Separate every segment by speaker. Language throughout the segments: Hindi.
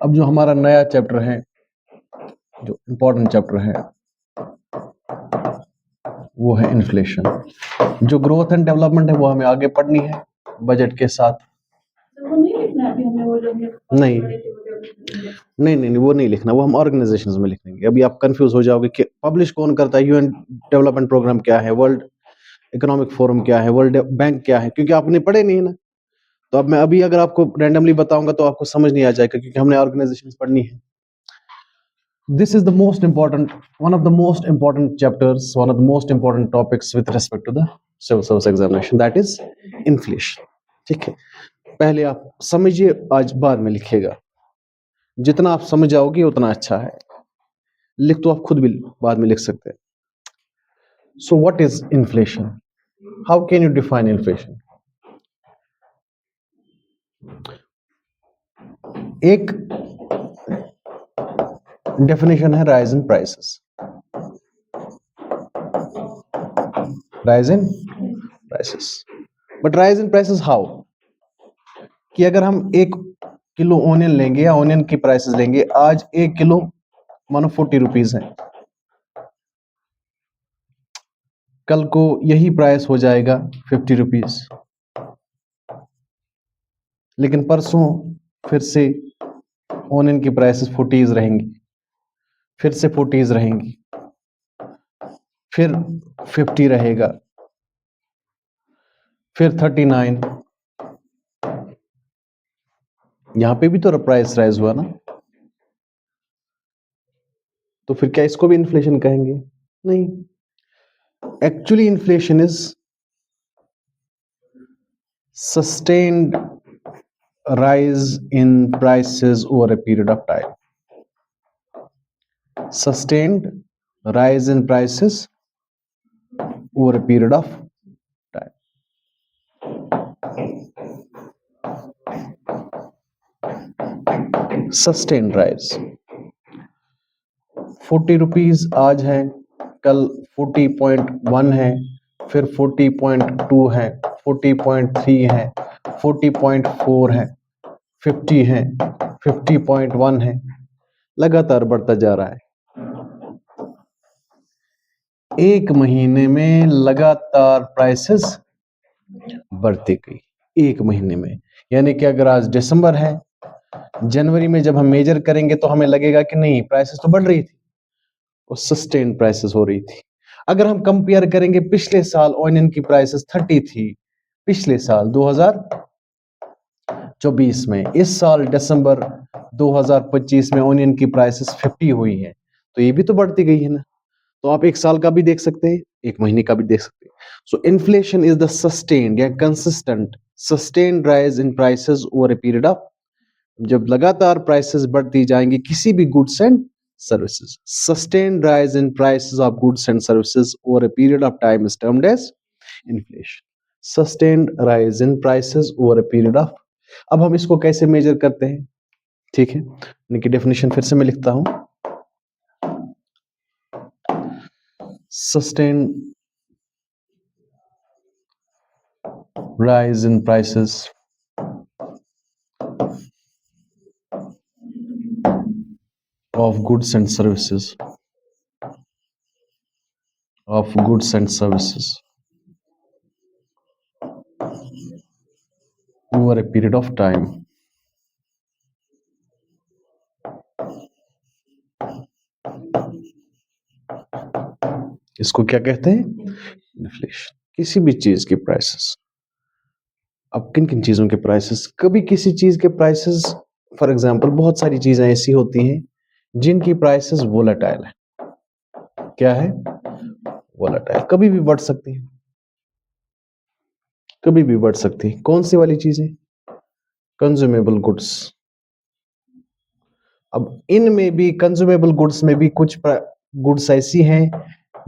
Speaker 1: अब जो हमारा नया चैप्टर है, जो इम्पोर्टेंट चैप्टर है, वो है इन्फ्लेशन। जो ग्रोथ एंड डेवलपमेंट है वो हमें आगे पढ़नी है बजट के साथ।
Speaker 2: वो नहीं लिखना है अभी हमें, वो जो
Speaker 1: नहीं नहीं नहीं वो नहीं लिखना, वो हम ऑर्गेनाइजेशंस में लिखेंगे। अभी आप कंफ्यूज हो जाओगे कि पब्लिश कौन करता है, यूएन डेवलपमेंट प्रोग्राम क्या है, वर्ल्ड इकोनॉमिक फोरम क्या है, वर्ल्ड बैंक क्या है, क्योंकि आपने पढ़े नहीं है ना। तो अब मैं अभी अगर आपको रैंडमली बताऊंगा तो आपको समझ नहीं आ जाएगा, क्योंकि हमने ऑर्गेनाइजेशंस पढ़नी है। This is the most important, one of the most important chapters, one of the most important topics with respect to the civil service examination, that is inflation. ठीक है, पहले आप समझिए, आज बाद में लिखिएगा। जितना आप समझ जाओगे उतना अच्छा है। लिख तो आप खुद भी बाद में लिख सकते हैं। So what is inflation? How can you define inflation? एक डेफिनेशन है rise in prices. Rise in prices, but rise in prices how? कि अगर हम 1 किलो ऑनियन लेंगे या ऑनियन की प्राइसेस लेंगे, आज 1 किलो मानो 40 रुपीज है, कल को यही प्राइस हो जाएगा 50 रुपीज, लेकिन परसों फिर से ऑनियन की प्राइसेस 40 रहेंगी, फिर से 40 रहेंगी, फिर 50 रहेगा, फिर 39। यहां पे भी तो प्राइस राइज हुआ ना, तो फिर क्या इसको भी इन्फ्लेशन कहेंगे? नहीं, actually inflation is sustained rise in prices over a period of time. Sustained rise in prices over a period of time. Sustained rise. 40 rupees आज है, कल 40.1 है, फिर 40.2 है, 40.3 है, 40.4 है, 50 है, 50.1 है, लगातार बढ़ता जा रहा है। एक महीने में लगातार प्राइसेस बढ़ती गई, एक महीने में। यानी कि अगर आज दिसंबर है, जनवरी में जब हम मेजर करेंगे तो हमें लगेगा कि नहीं, प्राइसेस तो बढ़ रही थी, वो सस्टेन प्राइसेस हो रही थी। अगर हम कंपेयर करेंगे, पिछले साल ऑनियन की प्राइसेस 30 थी, पिछले साल 2024 में, इस साल दिसंबर 2025 में ऑनियन की प्राइसेस 50 हुई है, तो ये भी तो बढ़ती गई है ना। तो आप एक साल का भी देख सकते हैं, एक महीने का भी देख सकते हैं। So inflation is the sustained या consistent sustained rise in prices over a period of, जब लगातार प्राइसेस बढ़ती जाएंगी किसी भी goods and services. Sustained rise in prices of goods and services over a period of time is termed as inflation. Sustained rise in prices over a period of. अब हम इसको कैसे मेजर करते हैं? ठीक है, इनकी डेफिनेशन फिर से मैं लिखता हूं। Sustained rise in prices of goods and services over a period of time इसको क्या कहते हैं? इन्फ्लेशन। किसी भी चीज की प्राइसेस, अब किन किन चीजों के प्राइसेस? कभी किसी चीज के प्राइसेस, फॉर एग्जांपल बहुत सारी चीजें ऐसी होती हैं जिनकी प्राइसेस वोलेटाइल है। क्या है? वोलेटाइल, कभी भी बढ़ सकती है, कभी भी बढ़ सकती है। कौन सी वाली चीजें? Consumable goods. अब इनमें भी, कंज्यूमेबल गुड्स में भी कुछ गुड्स ऐसी हैं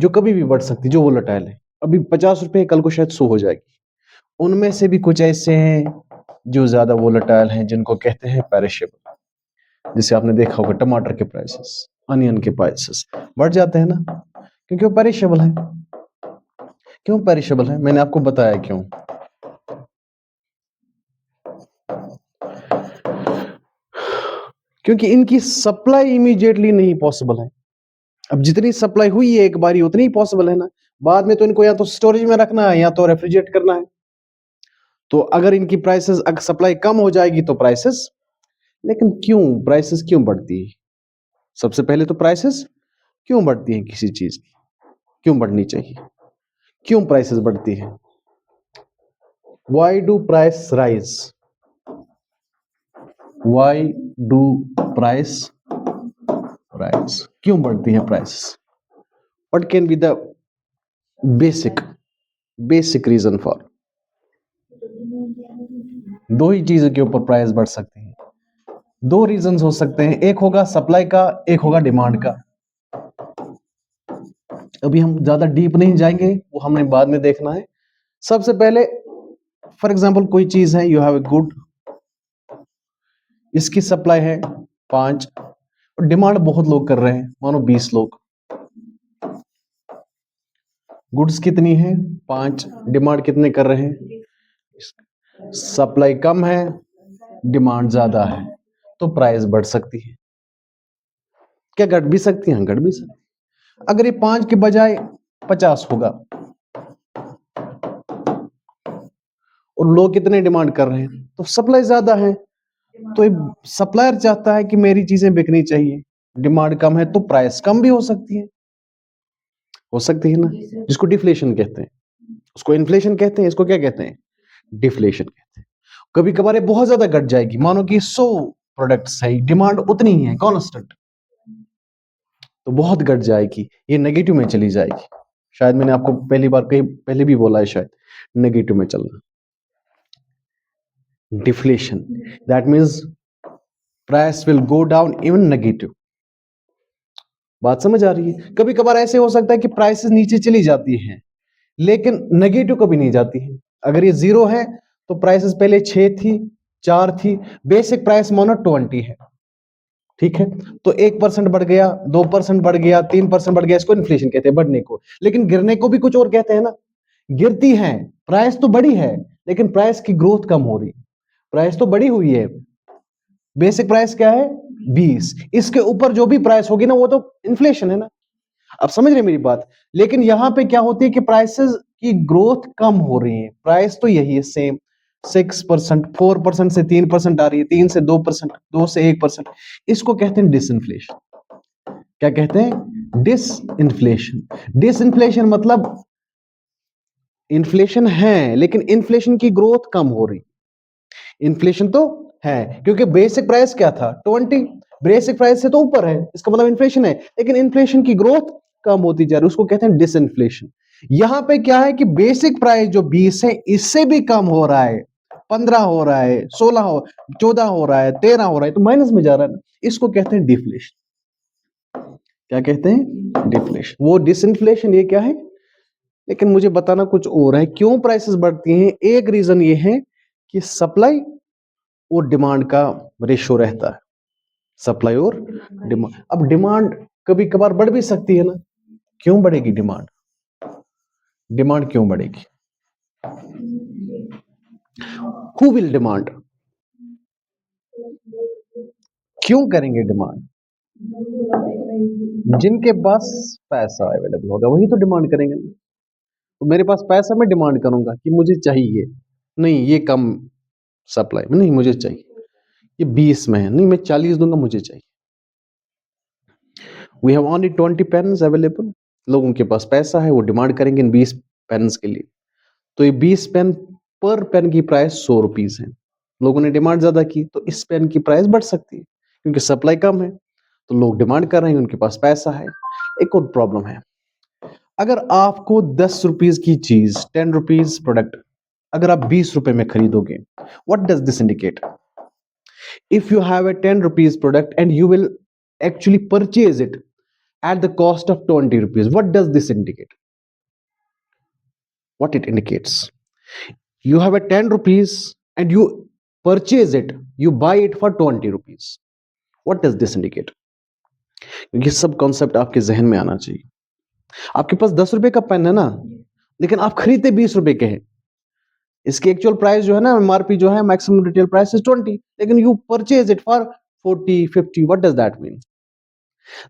Speaker 1: जो कभी भी बढ़ सकती, जो वोलेटाइल है। अभी 50 रुपए, कल को शायद 100 हो जाएगी। उनमें से भी कुछ ऐसे हैं जो ज्यादा वोलेटाइल हैं, जिनको कहते हैं पेरिशेबल। जैसे आपने देखा होगा टमाटर के प्राइसेस, अनियन के प्राइसेस बढ़ जाते हैं ना, क्योंकि वो पेरिशेबल है। क्यों पेरिशेबल है? मैंने आपको बताया क्यों। क्योंकि इनकी सप्लाई इमीडिएटली नहीं पॉसिबल है। अब जितनी सप्लाई हुई है एक बारी उतनी ही पॉसिबल है ना, बाद में तो इनको या तो स्टोरेज में रखना है या तो रेफ्रिजरेट करना है। तो अगर इनकी प्राइसेस, अगर सप्लाई कम हो जाएगी तो प्राइसेस, लेकिन क्यों प्राइसेस क्यों बढ़ती है? सबसे पहले तो प्राइसेस क्यों बढ़ती है किसी चीज की, क्यों बढ़नी चाहिए, क्यों प्राइसेस बढ़ती है? Why do price rise? Why do price rise? क्यों बढ़ती है prices? What can be the basic reason for? दो ही चीजों के ऊपर प्राइस बढ़ सकती है। दो रीजंस हो सकते हैं, एक होगा सप्लाई का, एक होगा डिमांड का। अभी हम ज्यादा डीप नहीं जाएंगे, वो हमने बाद में देखना है। सबसे पहले फॉर एग्जांपल कोई चीज है, यू हैव ए गुड, इसकी सप्लाई है 5 और डिमांड बहुत लोग कर रहे हैं, मानो 20 लोग। गुड्स कितनी है? 5, डिमांड कितने कर रहे हैं? सप्लाई कम है, डिमांड ज्यादा है, तो प्राइस बढ़ सकती है। क्या घट भी सकती है? घट भी सकती है। अगर ये 5 के बजाय 50 होगा और लोग कितने डिमांड कर रहे हैं, तो सप्लाई ज्यादा है, तो सप्लायर चाहता है कि मेरी चीजें बिकनी चाहिए, डिमांड कम है तो प्राइस कम भी हो सकती है, ना, जिसको डिफ्लेशन कहते हैं। उसको इन्फ्लेशन कहते हैं, इसको क्या कहते हैं? डिफ्लेशन कहते हैं। कभी कभार ये बहुत ज्यादा घट जाएगी, मानो कि 100 प्रोडक्ट्स है, डिमांड उतनी ही है कांस्टेंट, तो बहुत घट जाएगी, ये नेगेटिव में चली जाएगी। शायद मैंने आपको पहली बार कहीं पहले भी बोला है, शायद नेगेटिव में चलना, deflation, that means price will go down even negative. बात समझ आ रही है? कभी कभार ऐसे हो सकता है कि प्राइसेस नीचे चली जाती हैं लेकिन नेगेटिव कभी नहीं जाती है। अगर ये 0 है तो प्राइसेस पहले 6 थी, 4 थी, बेसिक प्राइस मानो 20 है, ठीक है, तो 1% बढ़ गया, 2% बढ़ गया, 3% बढ़ गया, इसको इन्फ्लेशन कहते हैं, बढ़ने को। लेकिन गिरने को भी कुछ और कहते हैं ना, गिरती है, प्राइस तो बढ़ी है लेकिन प्राइस की ग्रोथ कम हो रही, प्राइस तो बढ़ी हुई है, बेसिक प्राइस क्या है? 20, इसके ऊपर जो भी प्राइस होगी ना वो तो इन्फ्लेशन है ना। अब समझ रहे मेरी बात? लेकिन यहां पे क्या होती है कि प्राइसेस की ग्रोथ कम हो रही है, प्राइस तो यही है सेम, 6%, 4% से 3% आ रही है, 3 से 2%, 2 से 1%, इसको कहते हैं डिसइंफ्लेशन। क्या कहते हैं? डिसइंफ्लेशन। डिसइंफ्लेशन मतलब इन्फ्लेशन है लेकिन इन्फ्लेशन की ग्रोथ कम हो रही। इन्फ्लेशन तो है क्योंकि बेसिक प्राइस क्या था? 20, बेसिक प्राइस से तो ऊपर है, इसका मतलब इन्फ्लेशन है, लेकिन इन्फ्लेशन की ग्रोथ कम होती जा रही है, उसको कहते हैं डिसइन्फ्लेशन। यहां पे क्या है कि बेसिक प्राइस जो 20 है इससे भी कम हो रहा है, 15 हो रहा है, 16 हो, 14 हो रहा है, 13 हो रहा है, तो माइनस में जा रहा है ना, इसको कहते हैं डिफ्लेशन। क्या कहते हैं? डिफ्लेशन। वो डिसइन्फ्लेशन, ये क्या है? लेकिन मुझे बताना कुछ और है, क्यों प्राइसेस बढ़ती हैं। एक रीजन ये है कि सप्लाई और डिमांड का रेशो रहता है, सप्लाई और डिमांड। अब डिमांड कभी कभार बढ़ भी सकती है ना, क्यों बढ़ेगी डिमांड? डिमांड क्यों बढ़ेगी? Who will demand? क्यों करेंगे डिमांड? जिनके पास पैसा अवेलेबल होगा वही तो डिमांड करेंगे ना। तो मेरे पास पैसा, मैं डिमांड करूंगा कि मुझे चाहिए, नहीं ये कम सप्लाई में, नहीं मुझे चाहिए, ये 20 में है, नहीं मैं 40 दूंगा, मुझे चाहिए। We have only 20 pens available, लोगों के पास पैसा है, वो डिमांड करेंगे इन 20 पेन्स के लिए। तो ये 20 पेन, पर पेन की प्राइस 100 रुपीज है, लोगों ने डिमांड ज्यादा की तो इस पेन की प्राइस बढ़ सकती है, क्योंकि सप्लाई कम है तो लोग डिमांड कर रहे हैं, उनके पास पैसा है। एक और प्रॉब्लम है, अगर आपको 10 रुपीज की चीज, 10 रुपीज प्रोडक्ट अगर आप 20 रुपए में खरीदोगे, what does this indicate? If you have a 10 rupees product and you will actually purchase it at the cost of 20 rupees, what does this indicate? What it indicates? You have a 10 rupees and you purchase it, you buy it for 20 rupees. What does this indicate? ये सब कॉन्सेप्ट आपके जहन में आना चाहिए। आपके पास 10 रुपए का पेन है ना, लेकिन आप खरीदते 20 रुपए के हैं, इसकी एक्चुअल प्राइस जो है ना, एमआरपी जो है, मैक्सिमम रिटेल प्राइस इज 20, लेकिन you purchase it for 40 50, what does that mean?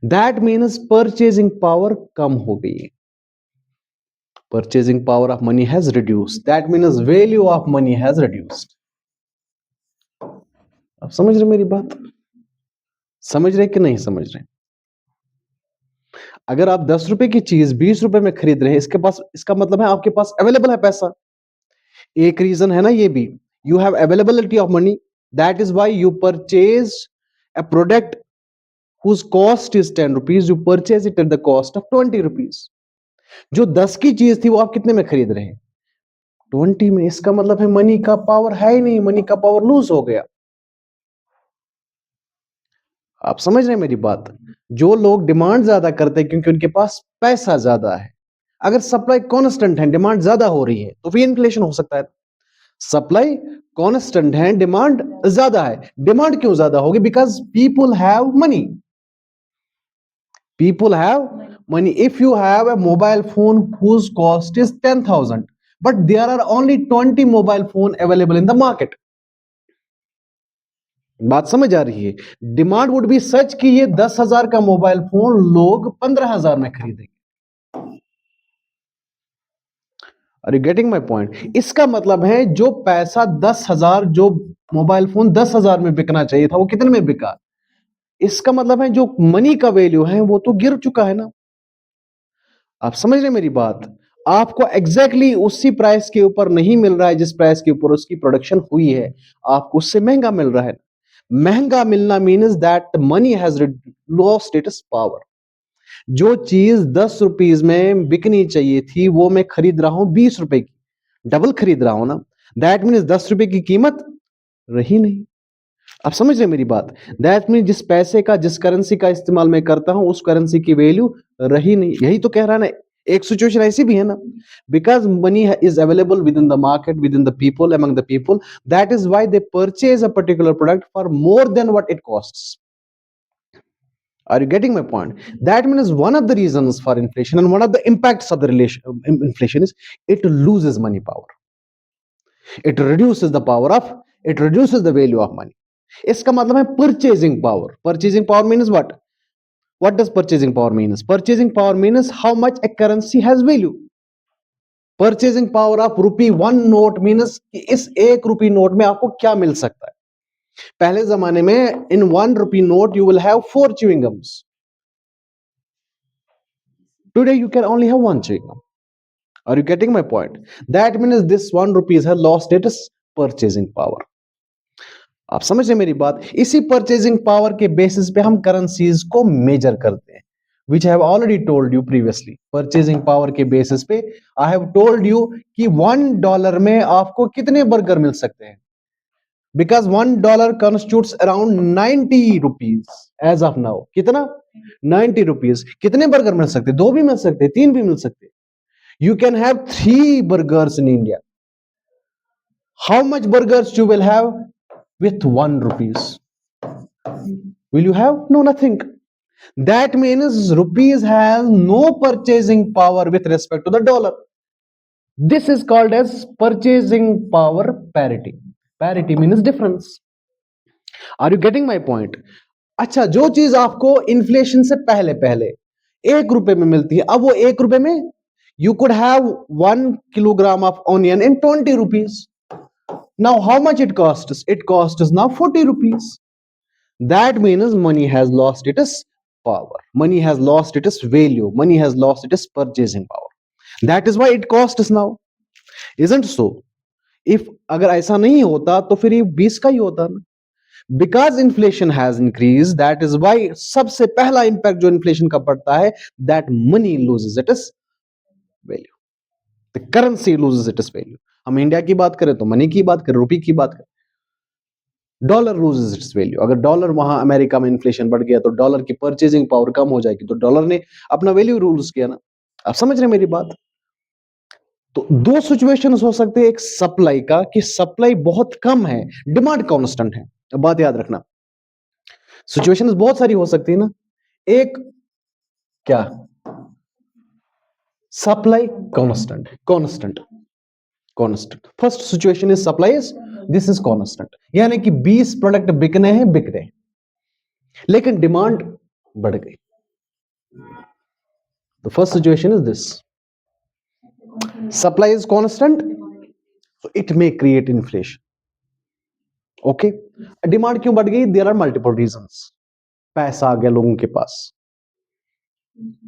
Speaker 1: That means purchasing power कम हो गई है. Purchasing power of money has reduced. That means value of money has reduced. आप समझ रहे मेरी बात? समझ रहे कि नहीं समझ रहे? अगर आप 10 रुपए की चीज 20 रुपए में खरीद रहे हैं, इसका मतलब है आपके पास अवेलेबल है पैसा. एक रीजन है ना ये भी. You have availability of money, that is why you purchase a product whose cost is 10 rupees, you purchase it at the cost of 20 rupees. जो 10 की चीज थी वो आप कितने में खरीद रहे हैं? 20 में. इसका मतलब है मनी का पावर है ही नहीं, मनी का पावर लूज हो गया. आप समझ रहे हैं मेरी बात? जो लोग डिमांड ज्यादा करते हैं क्योंकि उनके पास पैसा ज्यादा है. अगर सप्लाई कांस्टेंट है, डिमांड ज्यादा हो रही है, तो फिर इन्फ्लेशन हो सकता है. सप्लाई कांस्टेंट है, डिमांड ज्यादा है. डिमांड क्यों ज्यादा होगी? Because people have money. People have money. If you have a mobile phone whose cost is 10,000, but there are only 20 mobile phone available in the market. बात समझ आ रही है? डिमांड वुड बी सच कि ये 10,000 का मोबाइल फोन लोग 15,000 में खरीदेंगे. Are you getting my point? इसका मतलब है जो पैसा 10,000, जो मोबाइल फोन 10,000 में बिकना चाहिए था, वो कितने में बिका? इसका मतलब है जो मनी का वैल्यू है वो तो गिर चुका है ना. आप समझ रहे मेरी बात? आपको एग्जैक्टली उसी प्राइस के ऊपर नहीं मिल रहा है जिस प्राइस के ऊपर उसकी प्रोडक्शन हुई है, आपको उससे महंगा मिल रहा है. महंगा मिलना means that money has lost its power. जो चीज 10 रुपीज में बिकनी चाहिए थी वो मैं खरीद रहा हूं 20 रुपए की, डबल खरीद रहा हूं ना. दैट मीन्स 10 रुपए की कीमत रही नहीं. आप समझ रहे मेरी बात? दैट मीन जिस पैसे का, जिस करेंसी का इस्तेमाल मैं करता हूं, उस करेंसी की वैल्यू रही नहीं. यही तो कह रहा है ना. एक सिचुएशन ऐसी भी है ना, because money is available with in the market, with in the people, among the people, that is why they purchase a particular product for more than what it costs. Are you getting my point? That means one of the reasons for inflation and one of the impacts of the inflation is it loses money power. It reduces the power of, it reduces the value of money. इसका मतलब है purchasing power. Purchasing power means what? What does purchasing power means? Purchasing power means how much a currency has value. Purchasing power of ₹1 note means कि इस 1 रुपये नोट में आपको क्या मिल सकता है. पहले जमाने में in 1 rupee note you will have 4 chewing gums. Today you can only have 1 chewing gum. Are you getting my point? That means this 1 rupees has lost its purchasing power. आप समझ रहे मेरी बात? इसी परचेजिंग पावर के बेसिस पे हम करेंसीज को मेजर करते हैं, which I have already told you previously. Purchasing power के बेसिस पे I have told you कि $1 में आपको कितने बर्गर मिल सकते हैं. Because $1 constitutes around 90 rupees as of now. कितना? 90 rupees. कितने बर्गर मिल सकते? 2 भी मिल सकते, 3 भी मिल सकते. You can have 3 burgers in India. How much burgers you will have with 1 rupees? Will you have? No, nothing. That means rupees has no purchasing power with respect to the dollar. This is called as purchasing power parity. Parity means difference. Are you getting my point? अच्छा, जो चीज आपको इन्फ्लेशन से पहले पहले 1 रुपए में मिलती है, अब वो 1 रुपए में you could have 1 kilogram of onion in 20 rupees. Now how much it costs? It costs now 40 rupees. That means money has lost its power. Money has lost its value. Money has lost its purchasing power. That is why it costs now. Isn't so? If अगर ऐसा नहीं होता तो फिर ये 20 का ही होता ना. Because inflation has increased, that is why सबसे पहला impact जो inflation का पड़ता है, that money loses its value. The currency loses its value. हम इंडिया की बात करें तो मनी की बात करें, रुपये की बात करें, डॉलर लूजेस इट्स वैल्यू. अगर डॉलर वहां अमेरिका में इन्फ्लेशन बढ़ गया तो डॉलर की परचेजिंग पावर कम हो जाएगी, तो डॉलर ने अपना वैल्यू लूज किया ना. आप समझ रहे मेरी बात? तो 2 सिचुएशंस हो सकते हैं. एक सप्लाई का, कि सप्लाई बहुत कम है, डिमांड कांस्टेंट है. अब बात याद रखना, सिचुएशंस बहुत सारी हो सकती है ना. एक क्या, सप्लाई कांस्टेंट है, constant constant. First situation is supply is, this is constant, यानी कि 20 प्रोडक्ट बिकने हैं, बिक रहे हैं. लेकिन डिमांड बढ़ गई। The first situation is this, supply is constant, so it may create inflation. Okay, demand क्यों बढ़ गई? There are multiple reasons. पैसा आ गया लोगों के पास,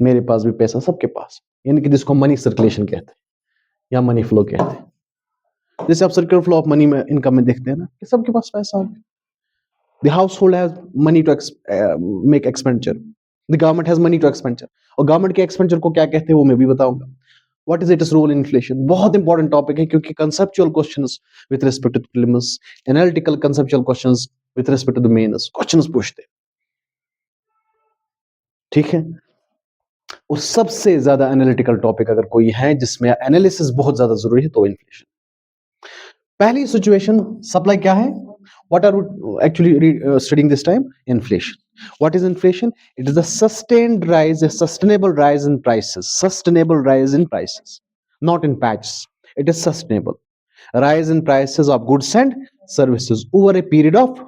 Speaker 1: मेरे पास भी पैसा, सबके पास, यानी कि जिसको मनी सर्कुलेशन कहते हैं या मनी फ्लो कहते हैं। जैसे आप सर्कुलर फ्लो ऑफ मनी में, इनकम में देखते हैं ना कि सबके पास पैसा आ गया। The household has money to make expenditure, the government has money to expenditure. और गवर्नमेंट के एक्सपेंडिचर को क्या कहते हैं वो मैं भी बताऊंगा। What is its role in inflation? बहुत इंपॉर्टेंट टॉपिक है, क्योंकि conceptual questions with respect to the prelims, analytical conceptual questions with respect to the mains, questions पूछते हैं, ठीक है। और सबसे ज्यादा एनालिटिकल टॉपिक अगर कोई है जिसमें एनालिसिस बहुत ज्यादा जरूरी है तो इन्फ्लेशन। पहली सिचुएशन, सप्लाई क्या है? What are we actually studying this time? Inflation. What is inflation? It is a sustained rise, a sustainable rise in prices. Sustainable rise in prices, not in patches. It is sustainable rise in prices of goods and services over a period of,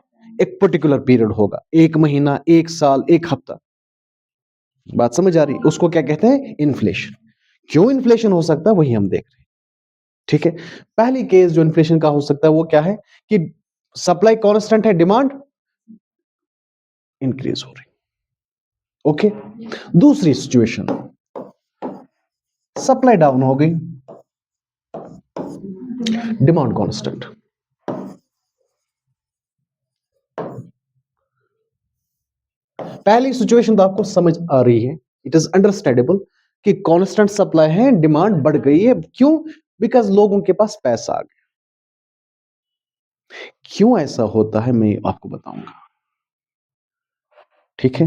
Speaker 1: एक पर्टिकुलर पीरियड होगा, एक महीना, एक साल, एक हफ्ता। बात समझ आ रही? उसको क्या कहते हैं? इन्फ्लेशन। क्यों इन्फ्लेशन हो सकता है वही हम देख रहे हैं, ठीक है। पहली केस जो इन्फ्लेशन का हो सकता है वो क्या है कि सप्लाई कांस्टेंट है, डिमांड इंक्रीज हो रही, ओके। दूसरी सिचुएशन, सप्लाई डाउन हो गई, डिमांड कांस्टेंट। पहली सिचुएशन तो आपको समझ आ रही है, इट इज अंडरस्टैंडेबल कि कांस्टेंट सप्लाई है, डिमांड बढ़ गई है। क्यों? बिकॉज लोगों के पास पैसा आ गया। क्यों ऐसा होता है मैं आपको बताऊंगा, ठीक है,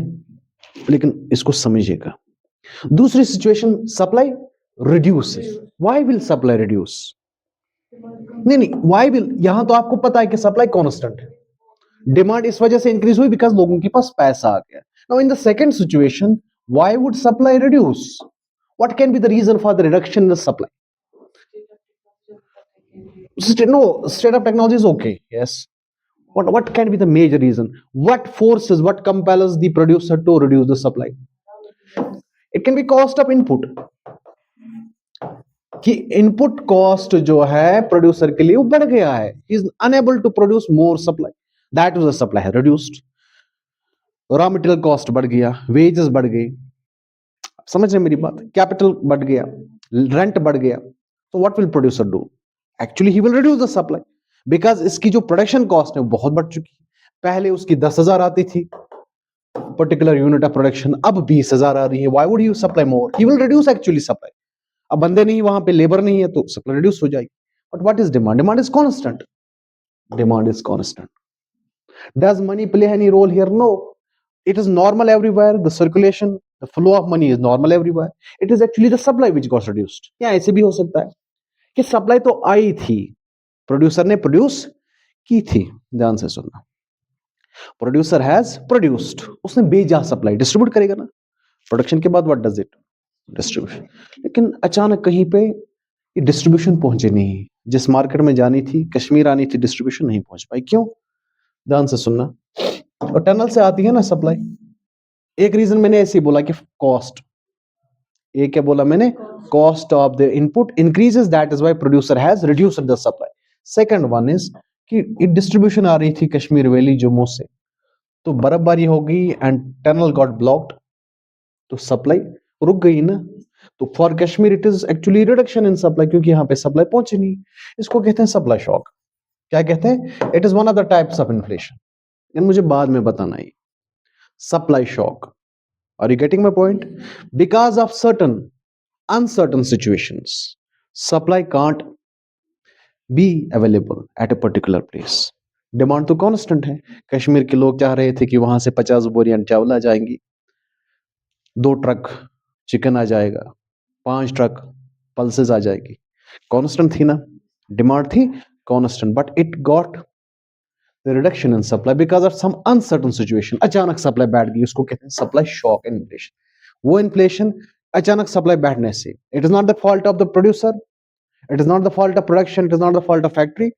Speaker 1: लेकिन इसको समझिएगा। दूसरी situation, supply reduces. Why will supply reduce? नहीं, व्हाई विल, यहां तो आपको पता है कि सप्लाई कांस्टेंट है, डिमांड इस वजह से इंक्रीज हुई बिकॉज लोगों के पास पैसा आ गया। Now in the second situation, why would supply reduce? What can be the reason for the reduction in the supply? No, state of technology is okay, yes. What can be the major reason? What forces, what compels the producer to reduce the supply? It can be cost of input, कि इनपुट कॉस्ट जो है प्रोड्यूसर के लिए वो बढ़ गया है, is unable to produce more supply, that was the supply है रिड्यूस्ड। रॉ मटेरियल कॉस्ट बढ़ गया, वेजेस बढ़ गई, समझ रहे मेरी बात? कैपिटल बढ़ गया, रेंट बढ़ गया, तो what will producer do? Actually he will reduce the supply, because इसकी जो प्रोडक्शन कॉस्ट है वो बहुत बढ़ चुकी है। पहले उसकी 10,000 आती थी पर्टिकुलर यूनिट ऑफ प्रोडक्शन, अब 20,000 आ रही है। Why would you supply more? He will reduce actually supply. अब बंदे नहीं, वहां पे लेबर नहीं है, तो सप्लाई रिड्यूस हो जाएगी। But what is demand? Demand is constant, demand is constant. Does money play any role here? No, it is normal everywhere, the circulation, the flow of money is normal everywhere. It is actually the supply which got reduced. या ऐसे भी हो सकता है कि सप्लाई तो आई थी, प्रोड्यूसर ने प्रोड्यूस की थी, ध्यान से सुनना, प्रोड्यूसर हैज प्रोड्यूस्ड, उसने भेजा, सप्लाई डिस्ट्रीब्यूट करेगा ना प्रोडक्शन के बाद, व्हाट डज इट? डिस्ट्रीब्यूशन। लेकिन अचानक कहीं पे ये डिस्ट्रीब्यूशन पहुंचे नहीं, जिस मार्केट में जानी थी, कश्मीर आनी थी, डिस्ट्रीब्यूशन नहीं पहुंच पाई। क्यों? ध्यान से सुनना। और टनल से आती है ना सप्लाई, एक रीजन मैंने ऐसे ही बोला कि कॉस्ट, ये क्या बोला मैंने? Cost of the input increases, that is why producer has reduced the supply. Second one is कि डिस्ट्रीब्यूशन आ रही थी कश्मीर वैली जम्मू से, तो बर्फबारी हो गई एंड टनल गॉट ब्लॉक्ड, तो सप्लाई रुक गई ना। तो for Kashmir it is actually reduction in supply, क्योंकि यहाँ पे सप्लाई पहुंची नहीं। इसको कहते हैं सप्लाई शॉक। क्या कहते हैं? It is one of the types of inflation. मुझे बाद में बताना है supply shock. Are you getting my point? Because of certain uncertain situations, supply can't be available at a particular place. Demand तो कांस्टेंट है। कश्मीर के लोग चाह रहे थे कि वहां से 50 बोरियां चावल आ जाएंगी, 2 ट्रक चिकन आ जाएगा, 5 ट्रक पल्सेस आ जाएगी। कांस्टेंट थी ना, डिमांड थी constant, but it got the reduction in supply because of some uncertain situation. अचानक सप्लाई बैठ गई, उसको कहते हैं सप्लाई शॉक एंड इन्फ्लेशन। वो इन्फ्लेशन अचानक सप्लाई बैठने से, it is not the fault of the producer, it is not the fault of production, it is not the fault of factory,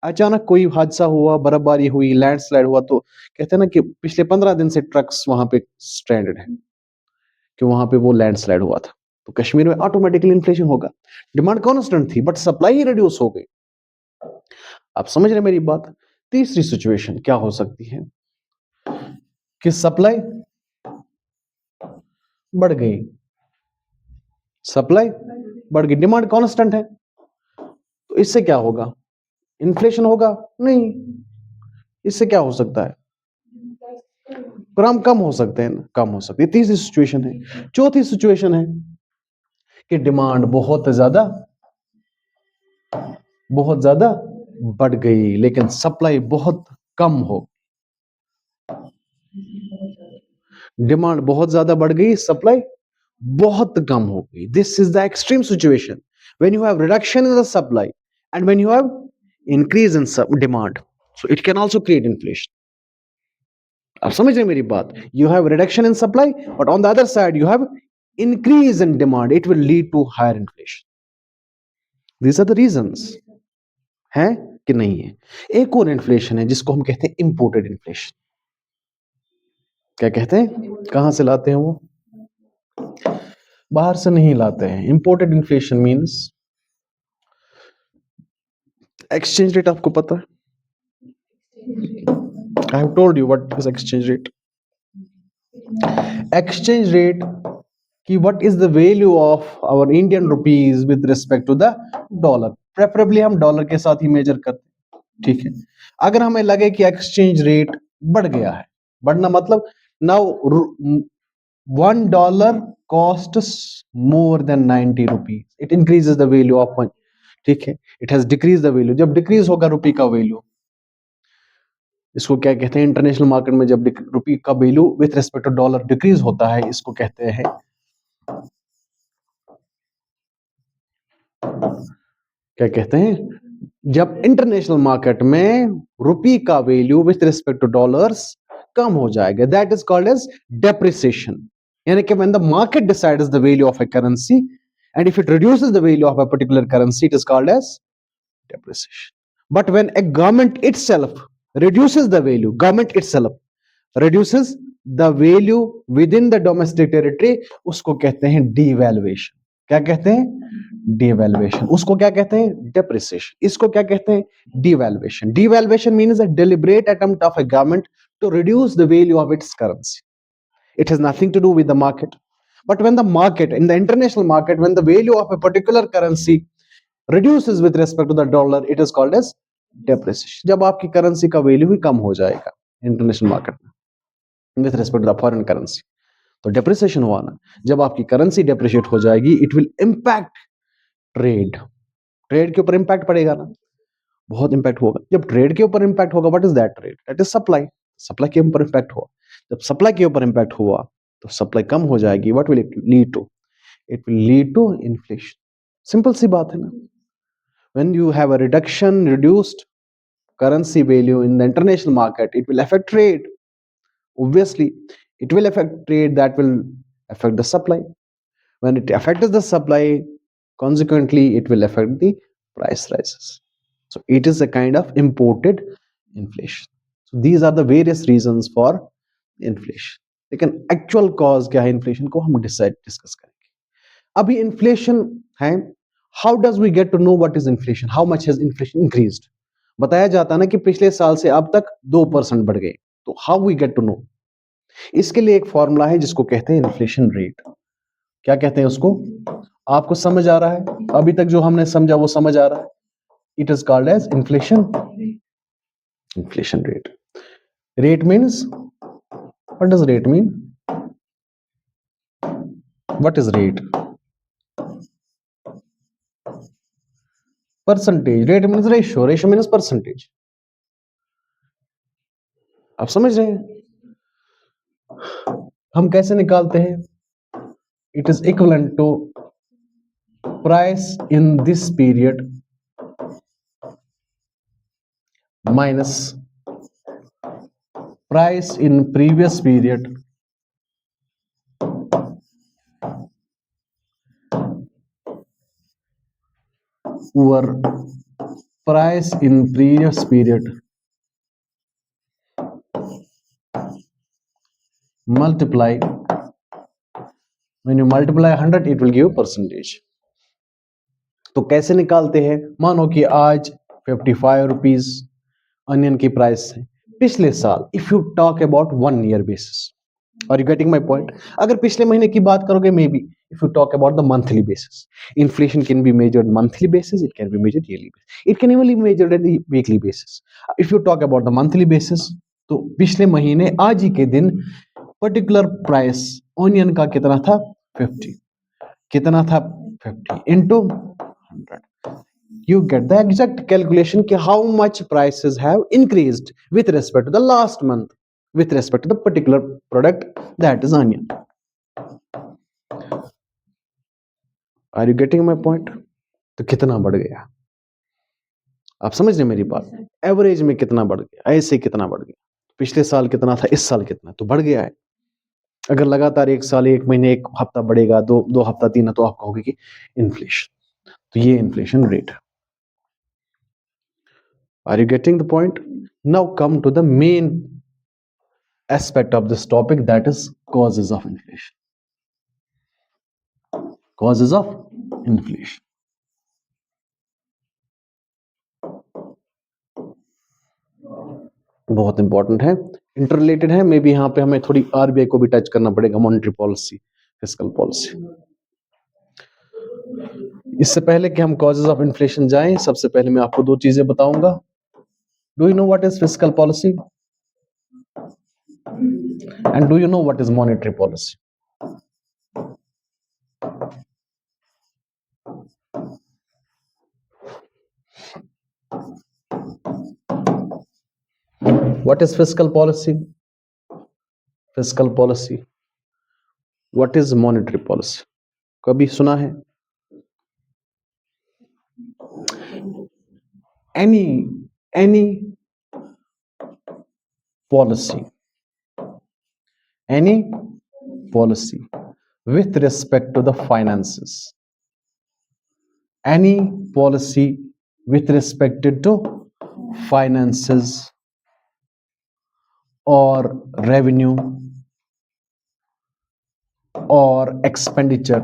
Speaker 1: अचानक कोई हादसा हुआ, बर्फबारी हुई, लैंडस्लाइड हुआ, तो कहते हैं ना कि पिछले 15 दिन से ट्रक्स वहां पे स्ट्रैंडेड है कि वहां पे वो लैंडस्लाइड हुआ था। तो कश्मीर में ऑटोमेटिकली इन्फ्लेशन होगा। डिमांड कांस्टेंट थी बट सप्लाई ही रिड्यूस हो गई। आप समझ रहे हैं मेरी बात? तीसरी सिचुएशन क्या हो सकती है कि सप्लाई बढ़ गई, सप्लाई बढ़ गई, डिमांड कांस्टेंट है, तो इससे क्या होगा? इन्फ्लेशन होगा? नहीं। इससे क्या हो सकता है? कम हो सकते हैं ना, कम हो सकती है। तीसरी सिचुएशन है। चौथी सिचुएशन है कि डिमांड बहुत ज्यादा बढ़ गई लेकिन सप्लाई बहुत कम हो। डिमांड बहुत ज्यादा बढ़ गई, सप्लाई बहुत कम हो गई। This is the extreme situation when you have reduction in the supply and when you have increase in demand, so it can also create inflation. आप समझ रहे हैं मेरी बात? You have reduction in supply but on the other side you have increase in demand, it will lead to higher inflation. These are the reasons. है कि नहीं है? एक और इन्फ्लेशन है जिसको हम कहते हैं इंपोर्टेड इन्फ्लेशन। क्या कहते हैं? कहां से लाते हैं वो? बाहर से नहीं लाते हैं। Imported inflation means exchange rate. आपको पता है? I have told you what is exchange rate. Exchange rate कि what is the value of our Indian rupees with respect to the dollar. Preferably हम डॉलर के साथ ही मेजर करते हैं, ठीक है। अगर हमें लगे कि एक्सचेंज रेट बढ़ गया है, बढ़ना मतलब now $1 costs more than 90 rupees, it increases the value of one, ठीक है। It has decrease the value. जब डिक्रीज होगा रुपये का वैल्यू, इसको क्या कहते हैं? इंटरनेशनल मार्केट में जब रुपये का value with respect to dollar decrease होता है, इसको कहते हैं, क्या कहते हैं? जब इंटरनेशनल मार्केट में रुपये का value with respect to dollars कम हो जाएगा, that is called as depreciation. यानी कि when the market decides the value of a currency and if it reduces the value of a particular currency, it is called as depreciation. But when a government itself reduces the value, government itself reduces the value within the domestic territory, उसको कहते हैं devaluation। क्या कहते हैं? devaluation। उसको क्या कहते हैं? depreciation। इसको क्या कहते हैं? devaluation। devaluation means a deliberate attempt of a government to reduce the value of its currency. It has nothing to do with the market. But when the market, in the international market, when the value of a particular currency reduces with respect to the dollar, it is called as depreciation। जब आपकी करेंसी का वैल्यू ही कम हो जाएगा इंटरनेशनल मार्केट में with respect to the foreign currency, तो डेप्रिसिएशन हुआ ना। जब आपकी करेंसी डेप्रिशिएट हो जाएगी, it will impact trade. Trade के ऊपर इंपैक्ट पड़ेगा ना, बहुत इंपैक्ट होगा। जब ट्रेड के ऊपर इंपैक्ट होगा, what is that? Trade, that is supply. Supply के ऊपर इंपैक्ट हुआ। जब सप्लाई के ऊपर इंपैक्ट हुआ तो सप्लाई कम हो जाएगी, what will it lead to? It will lead to inflation. Simple सी बात है ना। When you have a reduction, reduced currency value in the international market, it will affect trade. Obviously it will affect trade, that will affect the supply. When it affects the supply, consequently it will affect the price rises. So it is a kind of imported inflation. So these are the various reasons for inflation. लेकिन एक्चुअल कॉज क्या है इन्फ्लेशन को, हम डिस्कस करेंगे। अभी इन्फ्लेशन है, how does we get to know what is inflation? How much has inflation increased? बताया जाता ना कि पिछले साल से अब तक 2% बढ़ गए। तो how we get to know? इसके लिए एक फॉर्मूला है जिसको कहते हैं इन्फ्लेशन रेट। क्या कहते हैं उसको? आपको समझ आ रहा है? अभी तक जो हमने समझा वो समझ आ रहा है? It is called as inflation rate. Rate means, what does rate mean? What is rate? Percentage. Rate means ratio, ratio means percentage. आप समझ रहे हैं? हम कैसे निकालते हैं? It is equivalent to price in this period minus price in previous period over price in previous period multiply, when you multiply 100 it will give percentage. तो कैसे निकालते हैं? मानो कि आज 55 रुपीज अनियन की प्राइस है। पिछले साल if you talk about 1 year basis, are you getting my point? अगर पिछले महीने की बात करोगे, may be if you talk about the monthly basis, inflation can be measured monthly basis, it can be measured yearly basis, it can even be measured at the weekly basis. If you talk about the monthly basis, तो पिछले महीने आज ही के दिन पर्टिकुलर प्राइस ऑनियन का कितना था? 50। कितना था? 50 into 100. You get the exact calculation कि how much prices have increased with respect to the last month, with respect to the particular product, that is onion. Are you getting my point? तो कितना बढ़ गया? आप समझ रहे मेरी बात? एवरेज में कितना बढ़ गया, ऐसे कितना बढ़ गया? पिछले साल कितना था, इस साल कितना, तो बढ़ गया है। अगर लगातार एक साल, एक महीने, एक हफ्ता बढ़ेगा, दो हफ्ता, 3, तो आप कहोगे कि इन्फ्लेशन। तो ये इन्फ्लेशन रेट है। Are you getting the point? Now come to the main aspect of this topic, that is causes of inflation. Causes of inflation. बहुत इंपॉर्टेंट है, इंटररिलेटेड है। मे बी यहाँ पे हमें थोड़ी आरबीआई को भी टच करना पड़ेगा, मॉनेटरी पॉलिसी, फिस्कल पॉलिसी। इससे पहले कि हम कॉजेज ऑफ इन्फ्लेशन जाएं, सबसे पहले मैं आपको 2 चीजें बताऊंगा। Do you know what is fiscal policy and do you know what is monetary policy? What is fiscal policy? Fiscal policy. What is monetary policy? कभी सुना है? Any policy with respect to the finances, any policy with respect to finances or revenue or expenditure,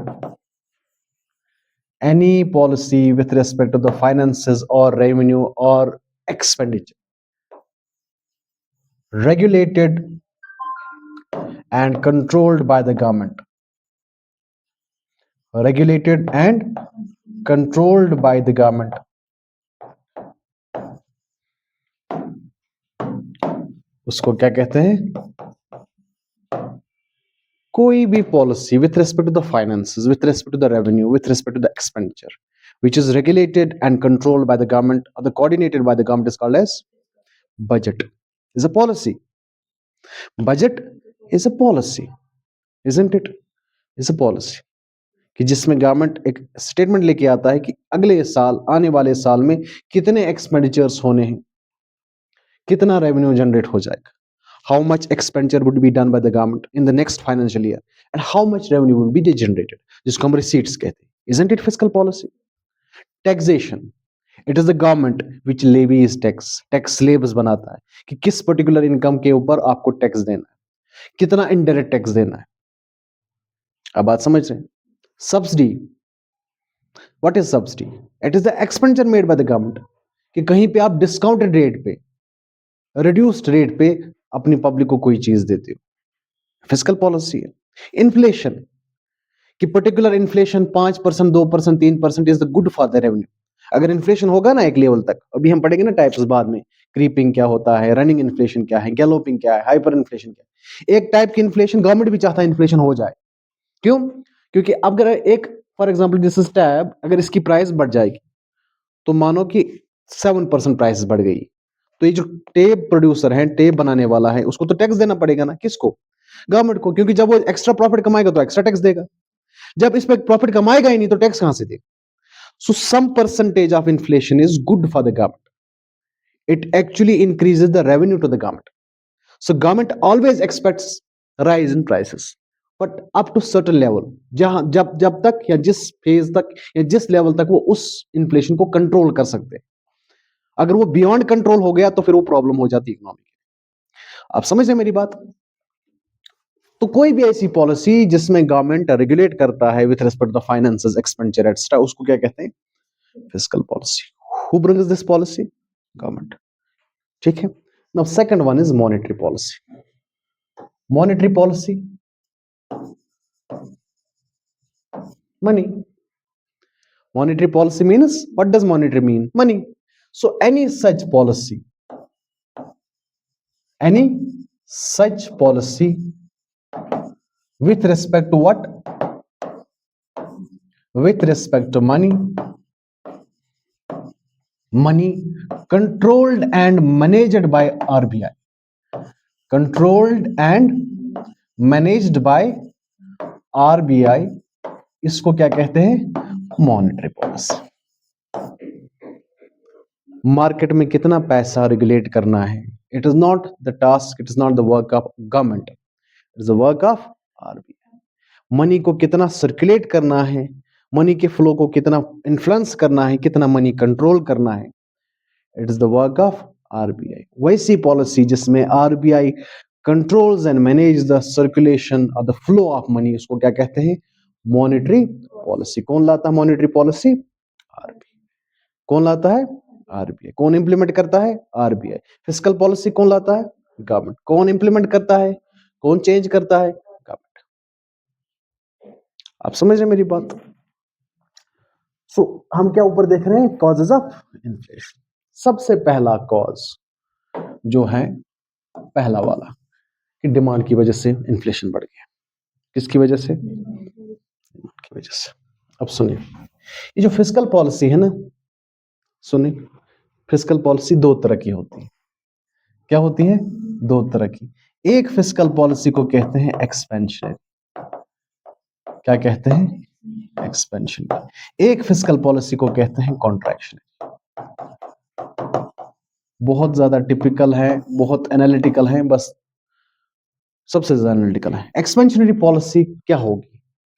Speaker 1: any policy with respect to the finances or revenue or expenditure regulated and controlled by the government, regulated and controlled by the government, उसको क्या कहते हैं? कोई भी policy with respect to the finances, with respect to the revenue, with respect to the expenditure, which is regulated and controlled by the government or the coordinated by the government, is called as budget. Is a policy. Budget is a policy, isn't it? Is a policy कि जिसमें गवर्नमेंट एक स्टेटमेंट लेके आता है कि अगले साल, आने वाले साल में कितने एक्सपेंडिचर्स होने हैं, कितना रेवेन्यू जनरेट हो जाएगा, how much expenditure would be done by the government in the next financial year and how much revenue will be generated, जिसको हम receipts कहते हैं. Isn't it fiscal policy? Taxation. It is the government which levies tax. Tax slabs बनाता है कि किस particular income के ऊपर आपको टैक्स देना है, कितना indirect tax देना है। अब बात समझ रहे हैं? Subsidy. What is subsidy? It is the expenditure made by the government कि कहीं पे आप discounted rate पे, reduced rate पे अपनी पब्लिक को कोई चीज देते हो, फिस्कल पॉलिसी है। इन्फ्लेशन कि particular inflation 5%, 2%, 3% is the good for the revenue. अगर इन्फ्लेशन होगा ना एक लेवल तक, अभी हम पढ़ेंगे ना टाइप्स बाद में, क्रीपिंग क्या होता है, रनिंग इन्फ्लेशन क्या है, गैलोपिंग क्या है, हाइपर इन्फ्लेशन क्या है। एक टाइप की इन्फ्लेशन गवर्नमेंट भी चाहता है इन्फ्लेशन हो जाए। क्यों? क्योंकि अगर एक for example this is tab, अगर इसकी प्राइस बढ़ जाएगी तो मानो कि 7% प्राइस बढ़ गई, तो ये जो टेप प्रोड्यूसर है, टेप बनाने वाला है, उसको तो टैक्स देना पड़ेगा ना। किसको? गवर्नमेंट को, क्योंकि जब वो एक्स्ट्रा प्रॉफिट कमाएगा तो एक्स्ट्रा टैक्स देगा। जब इस पे प्रॉफिट कमाएगा ही नहीं तो टैक्स कहां से देगा? So some percentage of inflation is good for the government. It actually increases the revenue to the government. So government always expects rise in prices, but up to certain level, जहां जब तक या जिस फेज तक या जिस लेवल तक वो उस इन्फ्लेशन को कंट्रोल कर सकते हैं. अगर वो बियॉन्ड कंट्रोल हो गया तो फिर वो प्रॉब्लम हो जाती इकोनॉमी की। आप समझ रहे हैं मेरी बात? तो कोई भी ऐसी पॉलिसी जिसमें गवर्नमेंट रेगुलेट करता है with respect to the finances, expenditure extra, उसको क्या कहते हैं? Fiscal policy. Who brings this policy? Government. ठीक है। Now second one is monetary policy. Monetary policy, money. Monetary policy means, what does monetary mean? Money. So any such policy with respect to what? With respect to money controlled and managed by RBI. Controlled and managed by RBI, इसको क्या कहते हैं? Monetary policy. मार्केट में कितना पैसा रेगुलेट करना है, it is not the task, it is not the work of government, it is the work of RBI. Money को कितना सर्कुलेट करना है, मनी के फ्लो को कितना इन्फ्लुएंस करना है, कितना मनी कंट्रोल करना है, it is the work of RBI. वैसी पॉलिसी जिसमें RBI controls and manage the circulation of the flow of money, उसको क्या कहते हैं? Monetary policy. कौन लाता है मॉनेटरी पॉलिसी? आरबीआई। कौन लाता है? आरबीआई। कौन इंप्लीमेंट करता है? आरबीआई। फिस्कल पॉलिसी कौन लाता है? गवर्नमेंट। कौन इंप्लीमेंट करता है? कौन चेंज करता है? गवर्नमेंट। आप समझ रहे मेरी बात? सो हम क्या ऊपर देख रहे हैं? Causes of inflation. सबसे पहला कॉज जो है, पहला वाला, कि डिमांड की वजह से इन्फ्लेशन बढ़ गया। किसकी वजह से? डिमांड की वजह से। अब सुनिए, ये जो फिस्कल पॉलिसी है ना, सुनिए, फिस्कल पॉलिसी दो तरह की होती है। क्या होती है? दो तरह की। एक फिस्कल पॉलिसी को कहते हैं एक्सपेंशन। क्या कहते हैं? एक्सपेंशन। एक फिस्कल पॉलिसी को कहते हैं कॉन्ट्रैक्शन। बहुत ज्यादा टिपिकल है, बहुत एनालिटिकल है, बस सबसे ज्यादा एनालिटिकल है। एक्सपेंशनरी पॉलिसी क्या होगी?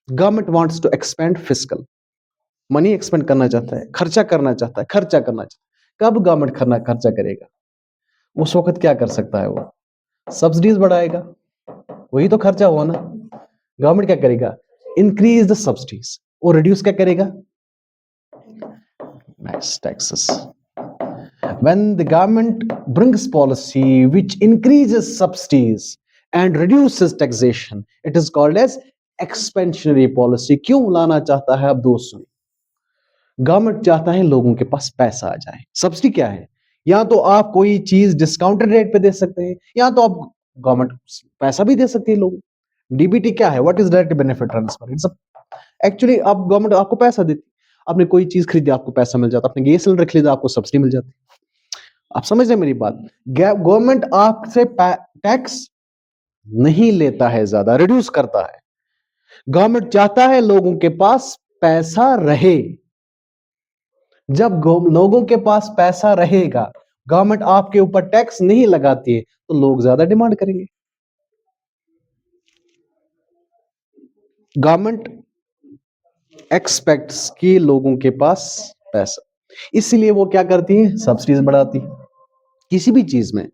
Speaker 1: Government wants to expend fiscal, money expend करना चाहता है, खर्चा करना चाहता है, खर्चा करना चाहता है। कब गवर्नमेंट खर्चा करेगा? उस वक्त क्या कर सकता है? वो सब्सिडीज बढ़ाएगा, वही तो खर्चा हुआ ना। गवर्नमेंट क्या करेगा? Increase the subsidies. और रिड्यूस क्या करेगा? Taxes. When the government brings policy which increases subsidies and reduces taxation, it is called as expansionary policy. क्यों लाना चाहता है? अब दोस्त सुनिए, गवर्नमेंट चाहता है लोगों के पास पैसा आ जाए। सब्सिडी क्या है? या तो आप कोई चीज डिस्काउंटेड रेट पे दे सकते हैं, या तो आप गवर्नमेंट पैसा भी दे सकती है लोगों। डीबीटी क्या है? What is direct benefit transfer? It's actually आप गवर्नमेंट आपको पैसा देती, आपने कोई चीज खरीदी आपको पैसा मिल जाता, आपने गैस सिलेंडर खरीदा आपको सब्सिडी मिल जाती। आप समझ रहे मेरी बात? गवर्नमेंट आपसे टैक्स नहीं लेता है, ज्यादा रिड्यूस करता है। गवर्नमेंट चाहता है लोगों के पास पैसा रहे। जब लोगों के पास पैसा रहेगा, गवर्नमेंट आपके ऊपर टैक्स नहीं लगाती है, तो लोग ज्यादा डिमांड करेंगे। गवर्नमेंट एक्सपेक्ट्स कि लोगों के पास पैसा, इसलिए वो क्या करती है? सब्सिडीज बढ़ाती है किसी भी चीज में,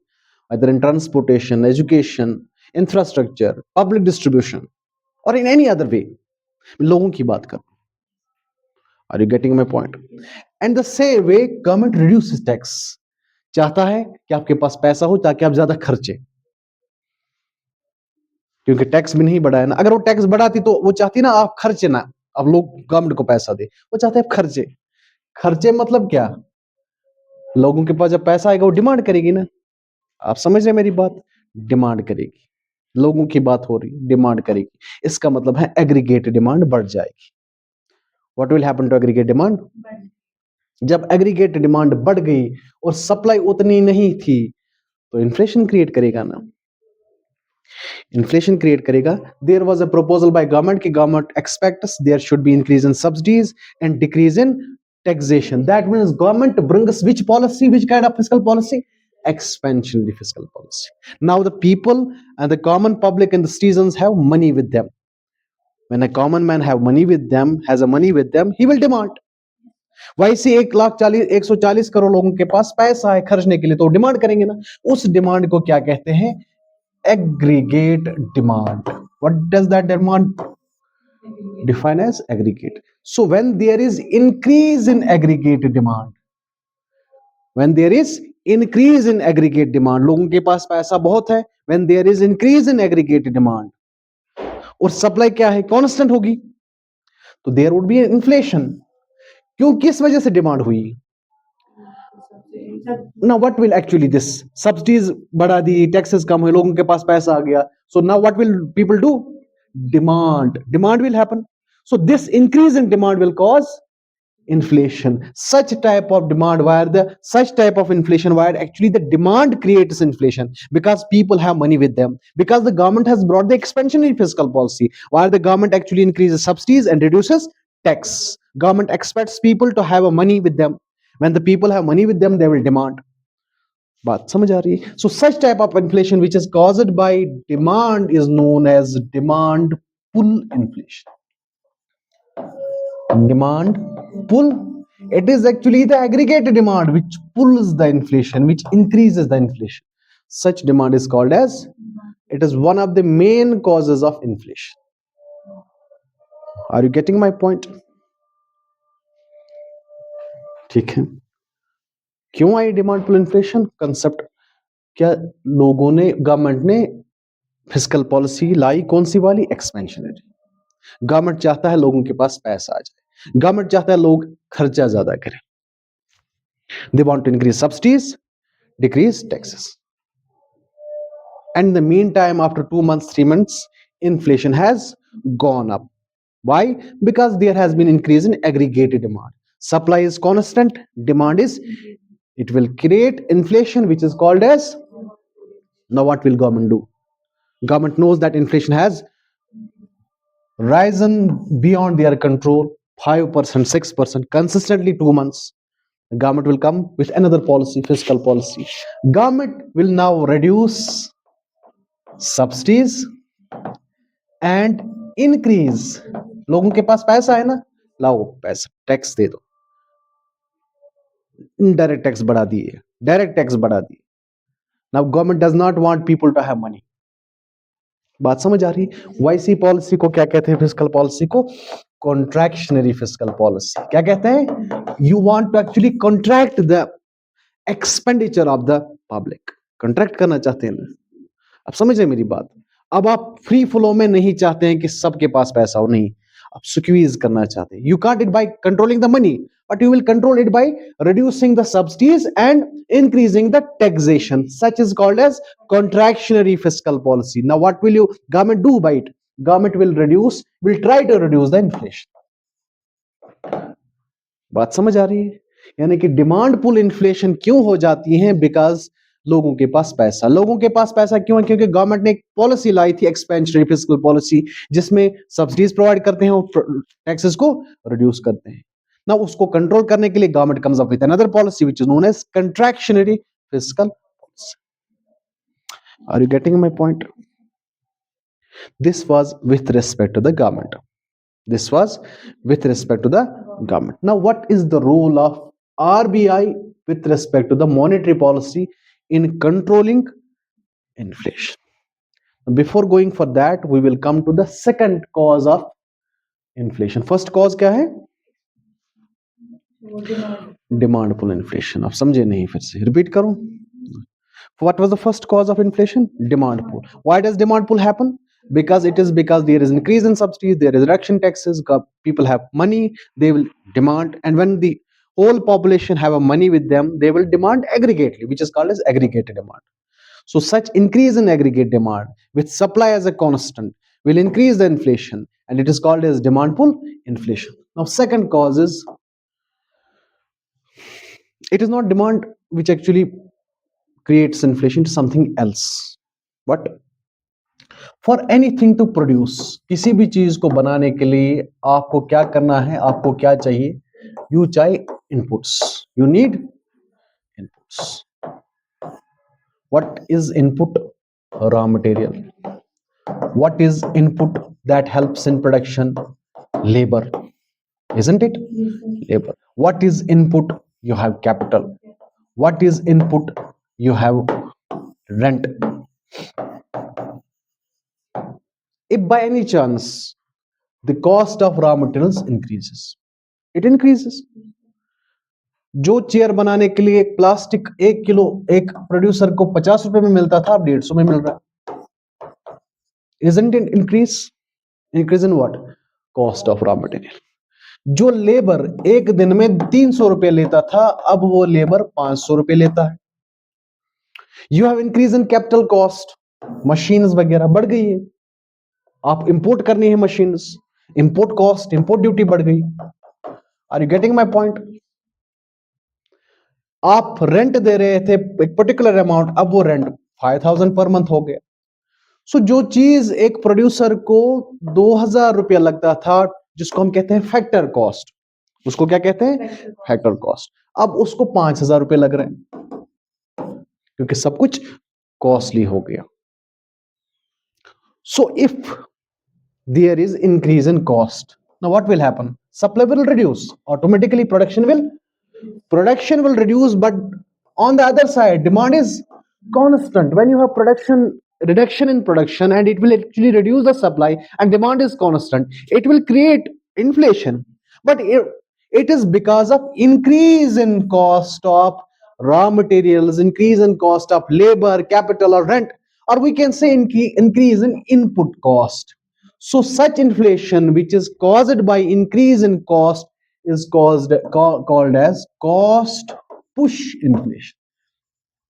Speaker 1: other in transportation, education, infrastructure, public distribution, और इन एनी अदर वे। लोगों की बात कर, are you getting my point? And the same way government reduces tax, चाहता है कि आपके पास पैसा हो ताकि आप ज्यादा खर्चे, क्योंकि टैक्स भी नहीं बढ़ाया ना। अगर वो टैक्स बढ़ाती तो वो चाहती ना आप खर्चे ना, अब लोग गवर्नमेंट को पैसा दे, वो चाहते हैं आप खर्चे। खर्चे मतलब क्या? लोगों के पास जब पैसा आएगा वो डिमांड करेगी ना। आप समझ रहे मेरी बात? डिमांड करेगी, लोगों की बात हो रही, डिमांड करेगी। इसका मतलब है एग्रीगेट डिमांड बढ़ जाएगी। What will happen to aggregate demand? जब एग्रीगेट डिमांड बढ़ गई और सप्लाई उतनी नहीं थी, तो इन्फ्लेशन क्रिएट करेगा ना। इन्फ्लेशन क्रिएट करेगा। There was a proposal by government कि government expects there should be increase in subsidies and decrease in taxation. That means government brings which policy, which kind of fiscal policy? Expansionary fiscal policy. Now the people and the common public and the citizens have money with them. When a common man have money with them, has a money with them, he will demand. वैसे 140 करोड़ लोगों के पास पैसा है खर्चने के लिए, तो डिमांड करेंगे ना। उस डिमांड को क्या कहते हैं? Aggregate demand. What does that demand define as aggregate? So when there is increase in aggregate demand, when there is increase in aggregate demand, लोगों के पास पैसा बहुत है, when there is increase in aggregate demand और सप्लाई क्या है? कांस्टेंट होगी, तो देयर वुड बी इन्फ्लेशन। क्यों? किस वजह से डिमांड हुई? ना what will actually this subsidies बढ़ा दी, टैक्सेस कम हुए, लोगों के पास पैसा आ गया, so now what will people do? Demand will happen. So this increase in demand will cause inflation. Such type of inflation where actually the demand creates inflation, because people have money with them, because the government has brought the expansionary fiscal policy where the government actually increases subsidies and reduces tax. Government expects people to have a money with them. When the people have money with them, they will demand. बात समझ आ रही है? So such type of inflation which is caused by demand is known as demand pull inflation. Demand pull, it is actually the aggregate demand which pulls the inflation, which increases the inflation. Such demand is called as, it is one of the main causes of inflation. Are you getting my point? ठीक है। क्यों आई डिमांड पुल इन्फ्लेशन कंसेप्ट? क्या लोगों ने, गवर्नमेंट ने फिस्कल पॉलिसी लाई, कौन सी वाली? एक्सपेंशनरी। गवर्नमेंट चाहता है लोगों के पास पैसा आ जाए, गवर्नमेंट चाहता है लोग खर्चा ज्यादा करें। They want to increase subsidies, decrease taxes, and in the mean time after 2 months 3 months inflation has gone up. Why? Because there has been increase in aggregated demand. Supply is constant, demand is, it will create inflation which is called as, now what will government do? Government knows that inflation has risen beyond their control, 5%, 6%, consistently 2 months. The government will come with another policy, fiscal policy. Government will now reduce subsidies and increase, लोगों के पास पैसा है ना, लाओ पैसा, टैक्स दे दो, इनडायरेक्ट टैक्स बढ़ा दिए, डायरेक्ट टैक्स बढ़ा दिए। Now government does not want people to have money. बात समझ आ रही? वैसी पॉलिसी को क्या कहते हैं? फिस्कल पॉलिसी को कॉन्ट्रैक्शनरी फिस्कल पॉलिसी। क्या कहते हैं? You want to actually contract the expenditure of the public. Contract करना चाहते हैं ना? अब समझ रहे मेरी बात? अब आप फ्री फ्लो में नहीं चाहते हैं कि सबके पास पैसा हो, नहीं, आप स्क्वीज करना चाहते हैं। You can't it by controlling the money, but you will control it by reducing the subsidies and increasing the taxation. Such is called as contractionary fiscal policy. Now what will you government do by it? Government will try to reduce the inflation. बात समझ आ रही है? यानी कि डिमांड पुल इन्फ्लेशन क्यों हो जाती है? बिकॉज लोगों के पास पैसा, लोगों के पास पैसा क्यों है? क्योंकि गवर्नमेंट ने एक पॉलिसी लाई थी, एक्सपेंशनरी फिस्कल पॉलिसी, जिसमें सब्सिडीज प्रोवाइड करते हैं और टैक्सेस को रिड्यूस करते हैं ना। उसको कंट्रोल करने के लिए government comes up with another policy which is known as contractionary fiscal policy. Are you getting my point? This was with respect to the government. This was with respect to the government. Now, what is the role of RBI with respect to the monetary policy in controlling inflation? Before going for that, we will come to the second cause of inflation. First cause क्या है? Demand pull inflation. आप समझे नहीं? फिर से रिपीट करूं? What was the first cause of inflation? Demand pull. Why does demand pull happen? Because there is increase in subsidies, there is reduction in taxes, people have money, they will demand, and when the whole population have a money with them, they will demand aggregately, which is called as aggregated demand. So such increase in aggregate demand with supply as a constant will increase the inflation, and it is called as demand pull inflation. Now second cause is, it is not demand which actually creates inflation, to something else. What? For anything to produce, किसी भी चीज को बनाने के लिए आपको क्या करना है? आपको क्या चाहिए? You चाहिए inputs. You need inputs. What is input? Raw material. What is input that helps in production? Labor. isn't it?
Speaker 2: Yes, sir.
Speaker 1: Labor. What is input? You have capital. What is input? You have rent. If by any chance the cost of raw materials increases, it increases. जो चेयर बनाने के लिए एक प्लास्टिक 1 किलो एक प्रोड्यूसर को 50 रुपए में मिलता था, अब 150 में मिल रहा है. Isn't it increase? Increase in what? Cost of raw material. जो लेबर एक दिन में 300 रुपए लेता था, अब वो लेबर 500 रुपए लेता है. You have increase in capital cost. Machines वगैरह बढ़ गई है, आप इंपोर्ट करनी है machines, import cost, import duty बढ़ गई. Are you getting my point? आप रेंट दे रहे थे एक पर्टिकुलर अमाउंट, अब वो रेंट 5000 पर मंथ हो गया. सो जो चीज एक प्रोड्यूसर को 2000 रुपया लगता था, जिसको हम कहते हैं फैक्टर कॉस्ट, उसको क्या कहते हैं? Factor cost. अब उसको 5000 रुपये लग रहे हैं, क्योंकि सब कुछ कॉस्टली हो गया. So if there is increase in cost, now what will happen? Supply will reduce, automatically production will reduce, but on the other side demand is constant. When you have reduction in production, and it will actually reduce the supply, and demand is constant, it will create inflation. But it is because of increase in cost of raw materials, increase in cost of labor, capital, or rent, or we can say increase in input cost. So such inflation which is caused by increase in cost is called as cost push inflation.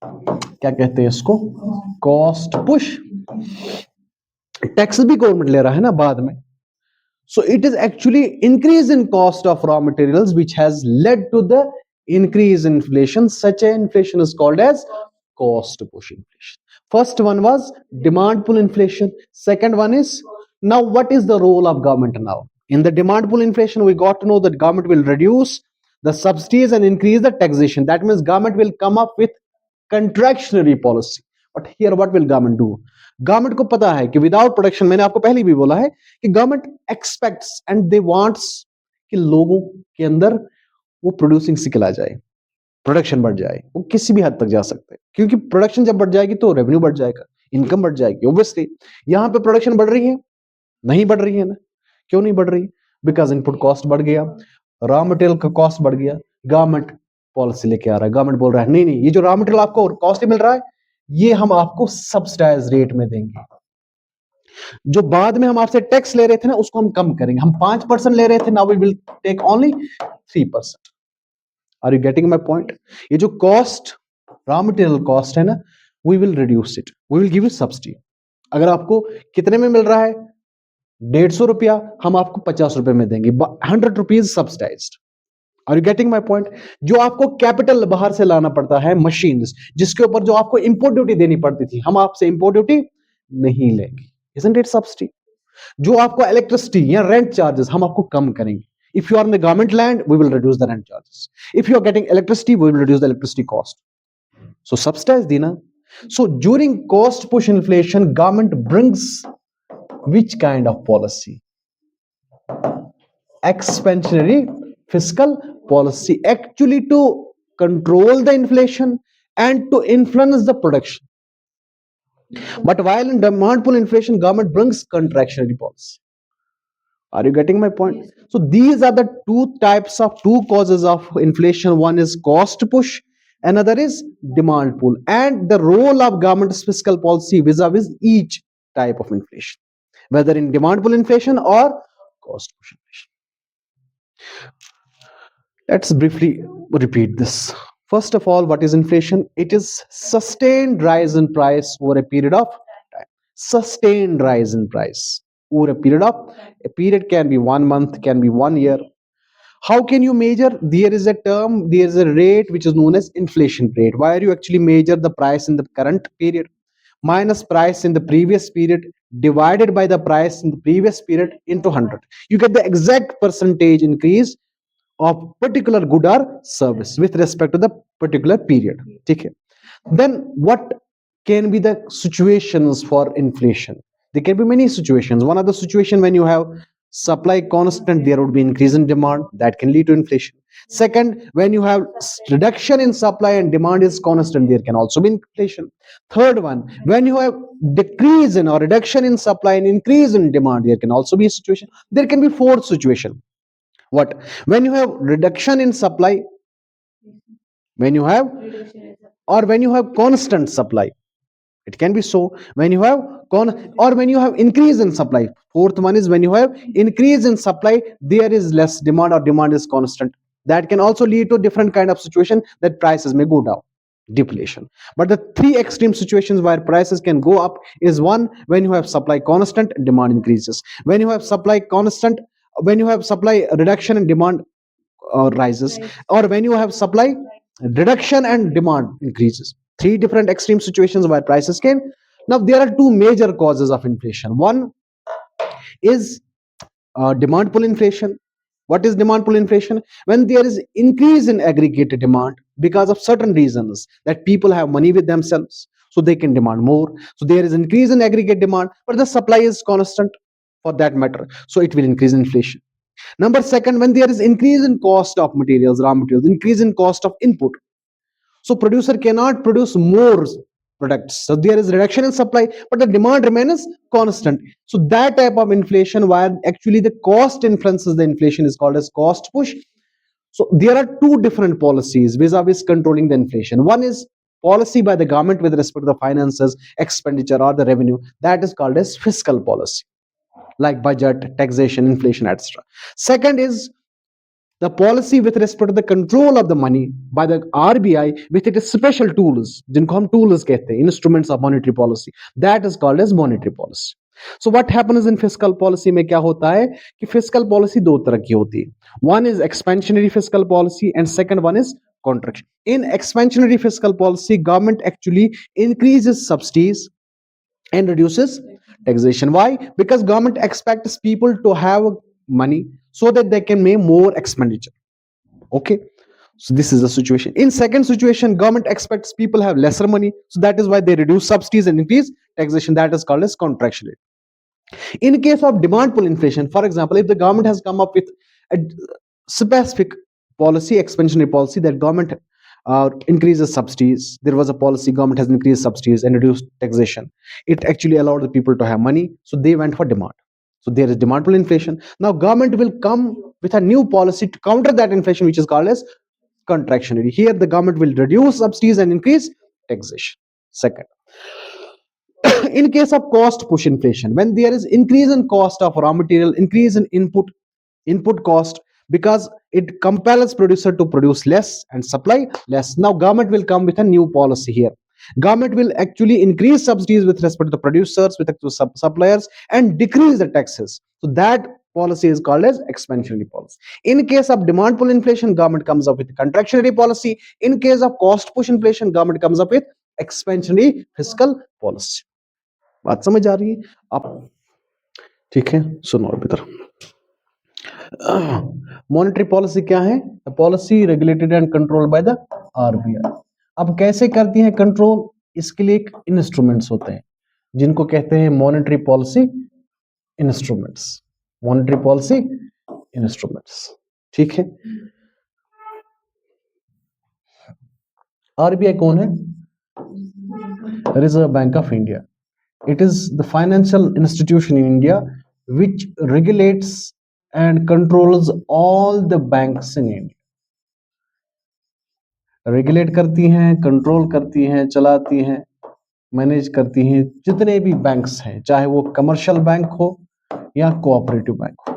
Speaker 1: क्या कहते हैं इसको? Cost push. टैक्स भी गवर्नमेंट ले रहा है ना बाद में. So it is actually increase in cost of raw materials which has led to the increase in inflation. Such an inflation is called as cost push inflation. First one was demand pull inflation. Second one is, now what is the role of government now? In the demand pull inflation, we got to know that government will reduce the subsidies and increase the taxation. That means government will come up with contractionary policy. But here what will government do? Government को पता है कि विदाउट प्रोडक्शन, मैंने आपको पहले भी बोला है कि government aspects and they wants कि लोगों के अंदर वो प्रोड्यूसिंग स्किल आ जाए, प्रोडक्शन बढ़ जाए. वो किसी भी हद तक जा सकते हैं, क्योंकि प्रोडक्शन जब बढ़ जाएगी तो रेवेन्यू बढ़ जाएगा, इनकम बढ़ जाएगी. ऑब्वियसली यहां पे प्रोडक्शन बढ़ रही है? नहीं बढ़ रही है ना. क्यों नहीं बढ़ रही? बिकॉज इनपुट कॉस्ट बढ़ गया, रॉ मटेरियल का कॉस्ट बढ़ गया. गवर्नमेंट पॉलिसी लेके आ रहा है, गवर्नमेंट बोल रहा है नहीं नहीं, ये जो रॉ मटेरियल आपको कॉस्ट मिल रहा है, ये हम आपको सब्सिडाइज रेट में देंगे. जो बाद में हम आपसे टैक्स ले रहे थे ना, उसको हम कम करेंगे. हम 5% ले रहे थे, now we will take only 3%. Are you getting my point? ये जो कॉस्ट, रॉ मटेरियल कॉस्ट है ना, we will reduce it, we will give you subsidy. अगर आपको कितने में मिल रहा है? 150 रुपया, हम आपको 50 रुपए में देंगे. 100 rupees subsidized. Are you getting my point? जो आपको कैपिटल बाहर से लाना पड़ता है, मशीन्स, जिसके ऊपर जो आपको इंपोर्ट ड्यूटी देनी पड़ती थी, हम आपसे इंपोर्ट ड्यूटी नहीं लेंगे. Isn't it subsidy? जो आपको इलेक्ट्रिसिटी या रेंट चार्जेस, हम आपको कम करेंगे. If you are in the government land, we will reduce the rent charges. If you are getting electricity, we will reduce the electricity cost. So subsidize देना. So during cost push inflation, government brings which kind of policy? Expansionary fiscal policy, actually to control the inflation and to influence the production. But while in demand pull inflation, government brings contractionary policy. Are you getting my point?
Speaker 2: Yes.
Speaker 1: So these are the two causes of inflation. One is cost push, another is demand pull, and the role of government's fiscal policy vis-a-vis each type of inflation, whether in demand pull inflation or cost push inflation. Let's briefly repeat this. First of all, what is inflation? It is sustained rise in price over a period of time. Sustained rise in price over a period can be 1 month, can be 1 year. How can you measure? There is a term, there is a rate which is known as inflation rate, where you actually measure the price in the current period minus price in the previous period divided by the price in the previous period into 100. You get the exact percentage increase of particular good or service with respect to the particular period. Okay. Then what can be the situations for inflation? There can be many situations. One of the situation when you have supply constant, there would be increase in demand that can lead to inflation. Second, when you have reduction in supply and demand is constant, there can also be inflation. Third one, when you have decrease in or reduction in supply and increase in demand, there can also be a situation. There can be fourth situation. What? When you have reduction in supply, when you have, or when you have constant supply, it can be so. When you have or when you have increase in supply. Fourth one is when you have increase in supply, there is less demand or demand is constant. That can also lead to different kind of situation that prices may go down, deflation. But the three extreme situations where prices can go up is one, when you have supply constant, demand increases. When you have supply constant, when you have supply reduction and demand rises, or when you have supply reduction and demand increases. Three different extreme situations where prices can. Now there are two major causes of inflation. One is demand pull inflation. What is demand pull inflation? When there is increase in aggregated demand because of certain reasons, that people have money with themselves, so they can demand more. So there is increase in aggregate demand, but the supply is constant for that matter, so it will increase inflation. Number second, when there is increase in cost of materials, raw materials, increase in cost of input, so producer cannot produce more products, so there is reduction in supply but the demand remains constant. So that type of inflation where actually the cost influences the inflation is called as cost push. So there are two different policies vis-a-vis controlling the inflation. One is policy by the government with respect to the finances, expenditure or the revenue, that is called as fiscal policy, like budget, taxation, inflation, etc. Second is the policy with respect to the control of the money by the RBI with its special tools, जिनको हम tools कहते हैं, instruments of monetary policy, that is called as monetary policy. So what happens in fiscal policy में क्या होता है कि fiscal policy दो तरह की होती है. One is expansionary fiscal policy and second one is contraction. In expansionary fiscal policy, government actually increases subsidies and reduces taxation. Why? Because government expects people to have money so that they can make more expenditure. Okay, so this is the situation. In second situation, government expects people have lesser money, so that is why they reduce subsidies and increase taxation. That is called as contraction. In case of demand pull inflation, for example, if the government has come up with a specific policy, expansionary policy, that government increases subsidies. There was a policy, government has increased subsidies and reduced taxation. It actually allowed the people to have money, so they went for demand. So there is demand pull inflation. Now government will come with a new policy to counter that inflation, which is called as contractionary. Here the government will reduce subsidies and increase taxation. Second, in case of cost push inflation, when there is increase in cost of raw material, increase in input cost, because it compels producer to produce less and supply less. Now government will come with a new policy here. Government will actually increase subsidies with respect to the producers, with respect to suppliers, and decrease the taxes. So that policy is called as expansionary policy. In case of demand pull inflation, government comes up with contractionary policy. In case of cost push inflation, government comes up with expansionary fiscal policy. बात समझ आ रही है आप? ठीक है, सुनो अभी इधर. मॉनेटरी पॉलिसी क्या है? Policy regulated and controlled by the RBI. अब कैसे करती है कंट्रोल? इसके लिए एक इंस्ट्रूमेंट्स होते हैं जिनको कहते हैं monetary policy instruments. Monetary policy instruments, ठीक है. आरबीआई कौन है? Reserve bank of India. It is the financial institution in India which regulates and controls all the banks in India. Regulate करती हैं, कंट्रोल करती हैं, चलाती हैं, मैनेज करती हैं जितने भी बैंक्स हैं, चाहे वो कमर्शियल बैंक हो या कोऑपरेटिव बैंक हो.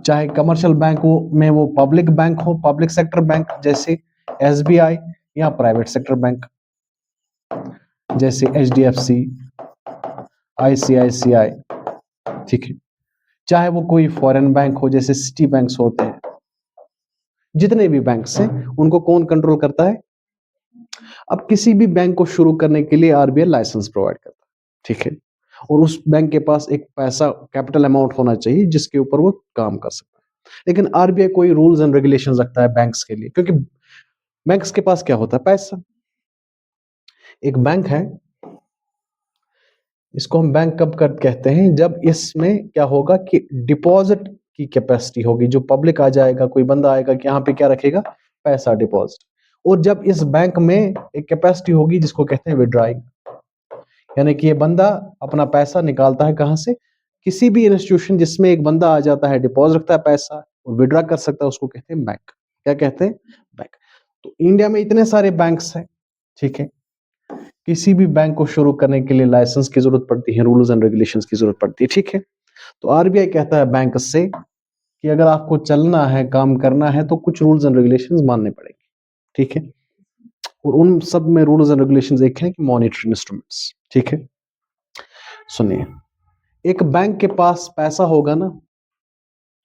Speaker 1: चाहे कमर्शियल बैंक हो में वो पब्लिक बैंक हो, पब्लिक सेक्टर बैंक जैसे एसबीआई, या प्राइवेट सेक्टर बैंक जैसे एचडीएफसी, आईसीआईसीआई, ठीक है. चाहे वो कोई फॉरेन बैंक हो जैसे सिटी बैंक्स होते हैं, जितने भी बैंक्स हैं उनको कौन कंट्रोल करता है? अब किसी भी बैंक को शुरू करने के लिए आरबीआई लाइसेंस प्रोवाइड करता है, ठीक है. और उस बैंक के पास एक पैसा कैपिटल अमाउंट होना चाहिए जिसके ऊपर वो काम कर सकता है. लेकिन आरबीआई कोई रूल्स एंड रेगुलेशंस रखता है बैंक्स के लिए, क्योंकि बैंक्स के पास क्या होता है? पैसा. एक बैंक है, इसको हम बैंक कब कर कहते हैं, जब इसमें क्या होगा कि डिपॉजिट की कैपेसिटी होगी, जो पब्लिक आ जाएगा, कोई बंदा आएगा कि यहाँ पे क्या रखेगा, पैसा डिपॉजिट, और जब इस बैंक में एक कैपेसिटी होगी जिसको कहते हैं विड्राइंग, यानी कि ये बंदा अपना पैसा निकालता है कहाँ से, किसी भी इंस्टीट्यूशन जिसमें एक बंदा आ जाता है, डिपॉजिट रखता है पैसा और विड्रा कर सकता है, उसको कहते हैं बैंक। क्या कहते हैं, बैंक। तो इंडिया में इतने सारे बैंक्स हैं, ठीक है, किसी भी बैंक को शुरू करने के लिए लाइसेंस की जरूरत पड़ती है, रूल्स एंड रेगुलेशंस की जरूरत पड़ती है, ठीक है। तो आरबीआई कहता है बैंक से कि अगर आपको चलना है, काम करना है, तो कुछ रूल्स एंड रेगुलेशंस मानने पड़ेंगे, ठीक है। और उन सब में रूल्स एंड रेगुलेशंस एक है कि मॉनिटरी इंस्ट्रूमेंट्स, ठीक है। सुनिए, एक बैंक के पास पैसा होगा ना,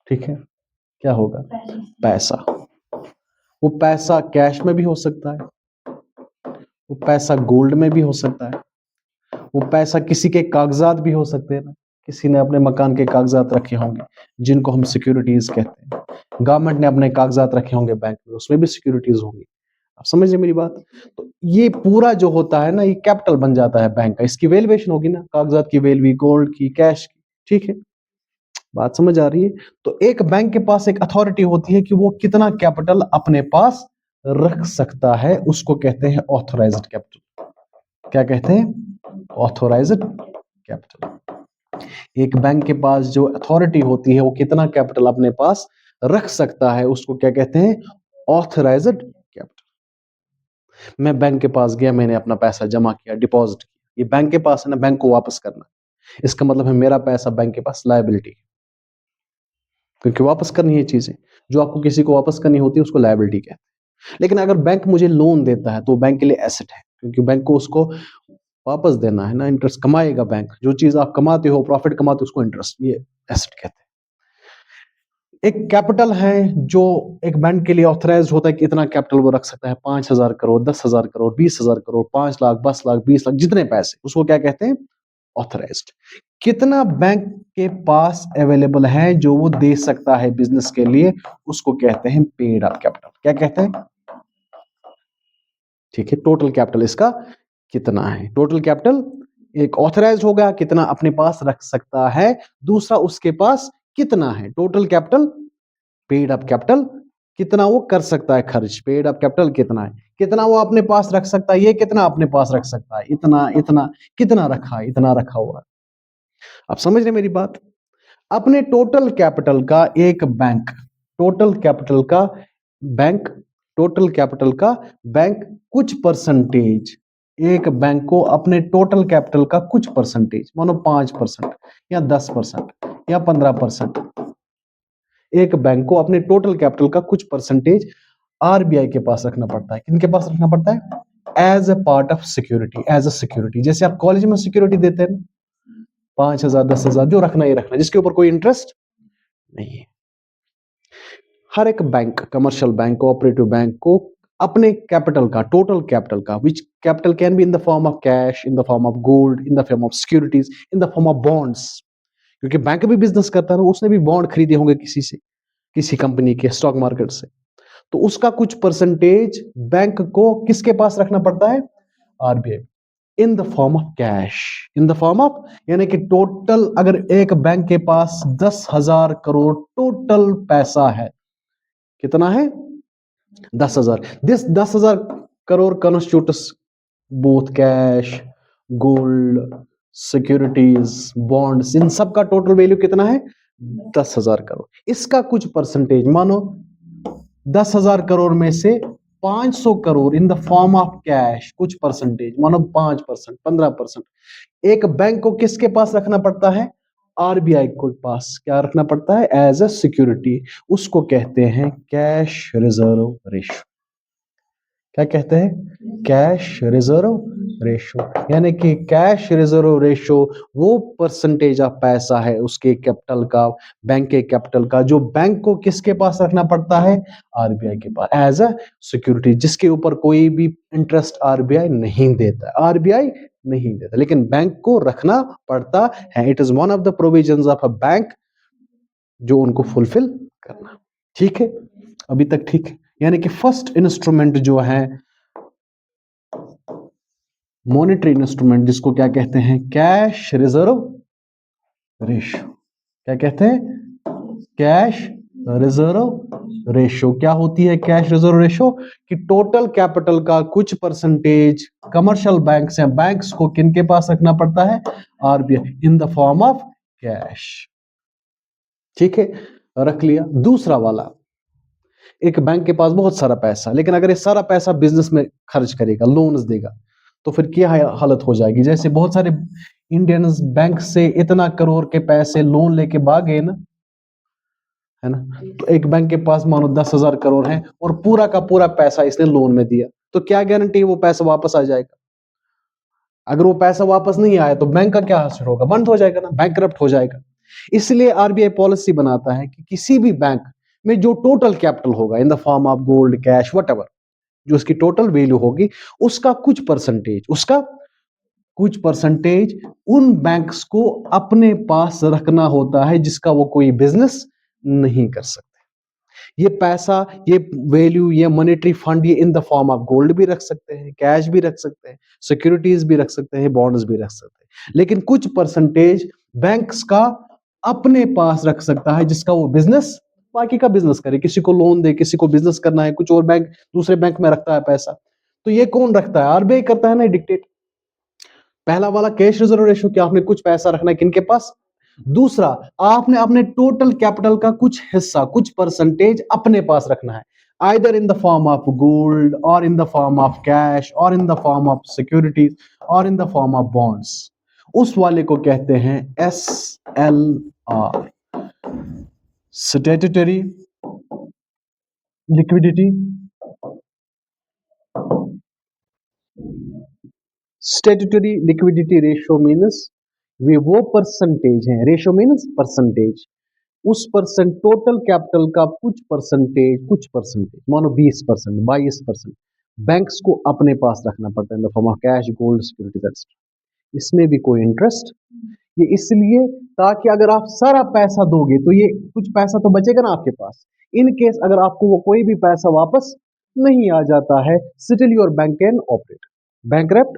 Speaker 1: ठीक है, क्या होगा, पैसा। वो पैसा कैश में भी हो सकता है, वो पैसा गोल्ड में भी हो सकता है, वो पैसा किसी के कागजात भी हो सकते हैं ना, किसी ने अपने मकान के कागजात रखे होंगे जिनको हम सिक्योरिटीज कहते हैं, गवर्नमेंट ने अपने कागजात रखे होंगे बैंक में, उसमें भी सिक्योरिटीज होंगी। आप समझ रहे मेरी बात। तो ये पूरा जो होता है ना, ये कैपिटल बन जाता है बैंक का, इसकी वैल्यूएशन होगी ना, कागजात की वैल्यू, गोल्ड की, कैश की, ठीक है, बात समझ आ रही है। तो एक बैंक के पास एक अथॉरिटी होती है कि वो कितना कैपिटल अपने पास रख सकता है, उसको कहते हैं ऑथोराइज्ड कैपिटल। क्या कहते हैं, ऑथोराइज्ड कैपिटल। एक बैंक के पास जो अथॉरिटी होती है वो कितना कैपिटल अपने पास रख सकता है, उसको क्या कहते हैं, ऑथराइज्ड कैपिटल। मैं बैंक के पास गया, मैंने अपना पैसा जमा किया, डिपॉजिट किया, ये बैंक के पास है ना, बैंक को वापस करना, इसका मतलब है मेरा पैसा बैंक के पास लायबिलिटी, क्योंकि वापस करनी है चीजें, जो आपको किसी को वापस करनी होती है उसको लायबिलिटी कहते हैं। लेकिन अगर बैंक मुझे लोन देता है तो बैंक के लिए एसेट है, क्योंकि बैंक को उसको वापस देना है ना, इंटरेस्ट कमाएगा बैंक, जो चीज आप कमाते हो, प्रॉफिट कमाते हो, उसको इंटरेस्ट, ये एसेट कहते हैं। एक कैपिटल है जो एक बैंक के लिए ऑथराइज होता है कि इतना कैपिटल वो रख सकता है, 5,000 करोड़, 10,000 करोड़, 20,000 करोड़, 5 लाख, 10 लाख, 20 लाख, जितने पैसे, उसको क्या कहते हैं, ऑथराइज्ड। कितना बैंक के पास अवेलेबल है जो वो दे सकता है बिजनेस के लिए, उसको कहते हैं पेड अप कैपिटल। क्या कहते हैं, ठीक है, टोटल कैपिटल इसका कितना है, टोटल कैपिटल एक ऑथराइज होगा कितना अपने पास रख सकता है, दूसरा उसके पास कितना है, total capital, paid up capital कितना वो कर सकता है खर्च, पेड अप कैपिटल कितना है, कितना वो अपने पास रख सकता है, ये कितना अपने पास रख सकता है, इतना इतना, कितना रखा है, इतना रखा हुआ है। आप समझ रहे मेरी बात। अपने टोटल कैपिटल का एक बैंक, टोटल कैपिटल का बैंक, टोटल कैपिटल का बैंक कुछ परसेंटेज, एक बैंक को अपने टोटल कैपिटल का कुछ परसेंटेज, मानो 5% या 10% या 15%, एक बैंक को अपने टोटल कैपिटल का कुछ परसेंटेज आरबीआई के पास रखना पड़ता है। किनके पास रखना पड़ता है, as a part of security, as a security, जैसे आप कॉलेज में सिक्योरिटी देते हैं, 5,000, 10,000, जो रखना ही रखना, जिसके ऊपर कोई इंटरेस्ट नहीं है। हर एक bank, commercial bank, cooperative bank को अपने कैपिटल का, टोटल कैपिटल का, which capital can be in the form of cash, in the form of gold, in the form of securities, in the form of bonds, क्योंकि बैंक भी बिजनेस करता है ना, उसने भी बॉन्ड खरीदे होंगे किसी से, किसी कंपनी के स्टॉक मार्केट से, तो उसका कुछ परसेंटेज बैंक को किसके पास रखना पड़ता है, RBI, in the form of cash, in the form of, यानी कि टोटल अगर एक बैंक के पास 10,000 करोड़ टोटल पैसा है, कितना है, 10,000, this 10,000 crore constitutes both cash, gold, securities, bonds, इन सब का टोटल वैल्यू कितना है, 10,000 करोड़। इसका कुछ परसेंटेज, मानो 10,000 करोड़ में से 500 करोड़ इन द फॉर्म ऑफ कैश, कुछ परसेंटेज, मानो 5%, 15%, एक बैंक को किसके पास रखना पड़ता है, आरबीआई को पास क्या रखना पड़ता है, एज ए सिक्योरिटी, उसको कहते हैं कैश रिजर्व रेशियो। क्या कहते हैं, कैश रिजर्व रेशियो, यानी कि कैश रिजर्व रेशियो वो परसेंटेज ऑफ पैसा है उसके कैपिटल का, बैंक के कैपिटल का, जो बैंक को किसके पास रखना पड़ता है, आरबीआई के पास, एज अ सिक्योरिटी, जिसके ऊपर कोई भी इंटरेस्ट आरबीआई नहीं देता, आरबीआई नहीं देता, लेकिन बैंक को रखना पड़ता है। It is one of the provisions of a bank जो उनको फुलफिल करना। ठीक है, अभी तक ठीक है। यानी कि फर्स्ट इंस्ट्रूमेंट जो है मॉनेटरी इंस्ट्रूमेंट जिसको क्या कहते हैं, कैश रिजर्व रेशियो। क्या कहते हैं, कैश रिजर्व रेशियो। क्या होती है कैश रिजर्व रेशियो? कि टोटल कैपिटल का कुछ परसेंटेज कमर्शियल बैंक्स या बैंक्स को किनके पास रखना पड़ता है, RBI, in the form of cash. ठीक है, रख लिया। दूसरा वाला, एक बैंक के पास बहुत सारा पैसा, लेकिन अगर ये सारा पैसा बिजनेस में खर्च करेगा, लोन्स देगा, तो फिर क्या हालत हो जाएगी? जैसे बहुत सारे इंडियंस बैंक से इतना करोड़ के पैसे लोन लेके भाग गए ना, है ना। तो एक बैंक के पास मानो 10,000 करोड़ है और पूरा का पूरा पैसा इसने लोन में दिया, तो क्या गारंटी है वो पैसा वापस आ जाएगा? अगर वो पैसा वापस नहीं आया तो बैंक का क्या हासिल होगा? बंद हो जाएगा ना, बैंकरप्ट हो जाएगा। इसलिए आरबीआई पॉलिसी बनाता है कि किसी भी बैंक में जो टोटल कैपिटल होगा इन the form of gold, cash, whatever, जो उसकी टोटल वैल्यू होगी, उसका कुछ परसेंटेज उन बैंक्स को अपने पास रखना होता है जिसका वो कोई बिजनेस नहीं कर सकते। ये पैसा, ये वैल्यू, ये मॉनेटरी फंड, ये इन द फॉर्म ऑफ गोल्ड भी रख सकते हैं, कैश भी रख सकते हैं, सिक्योरिटीज भी रख सकते हैं, बॉन्ड्स भी रख सकते हैं, लेकिन कुछ परसेंटेज बैंक्स का अपने पास रख सकता है जिसका वो बिजनेस, बाकी का बिजनेस करे, किसी को लोन दे, किसी को बिजनेस करना है, कुछ और बैंक दूसरे बैंक में रखता है पैसा, तो ये कौन रखता है? आरबीआई करता है ना, डिक्टेट। पहला वाला कैश रिजर्व रेशियो, क्या आपने कुछ पैसा रखना है किनके पास? दूसरा, आपने अपने टोटल कैपिटल का कुछ हिस्सा, कुछ परसेंटेज अपने पास रखना है, either in the form of gold और in the form of cash और in the form of securities और in the form of bonds. उस वाले को कहते हैं SLR, statutory liquidity statutory liquidity ratio means वे वो परसेंटेज हैं, रेशियो मीन्स परसेंटेज, उस परसेंट टोटल कैपिटल का कुछ परसेंटेज मानो 20%, 22% बैंक्स को अपने पास रखना पड़ता है इन the form of cash, gold, securities etcetera. इसमें भी कोई इंटरेस्ट, ये इसलिए ताकि अगर आप सारा पैसा दोगे तो ये कुछ पैसा तो बचेगा ना आपके पास। इन केस अगर आपको वो कोई भी पैसा वापस नहीं आ जाता है, still your bank can operate. Bankrupt,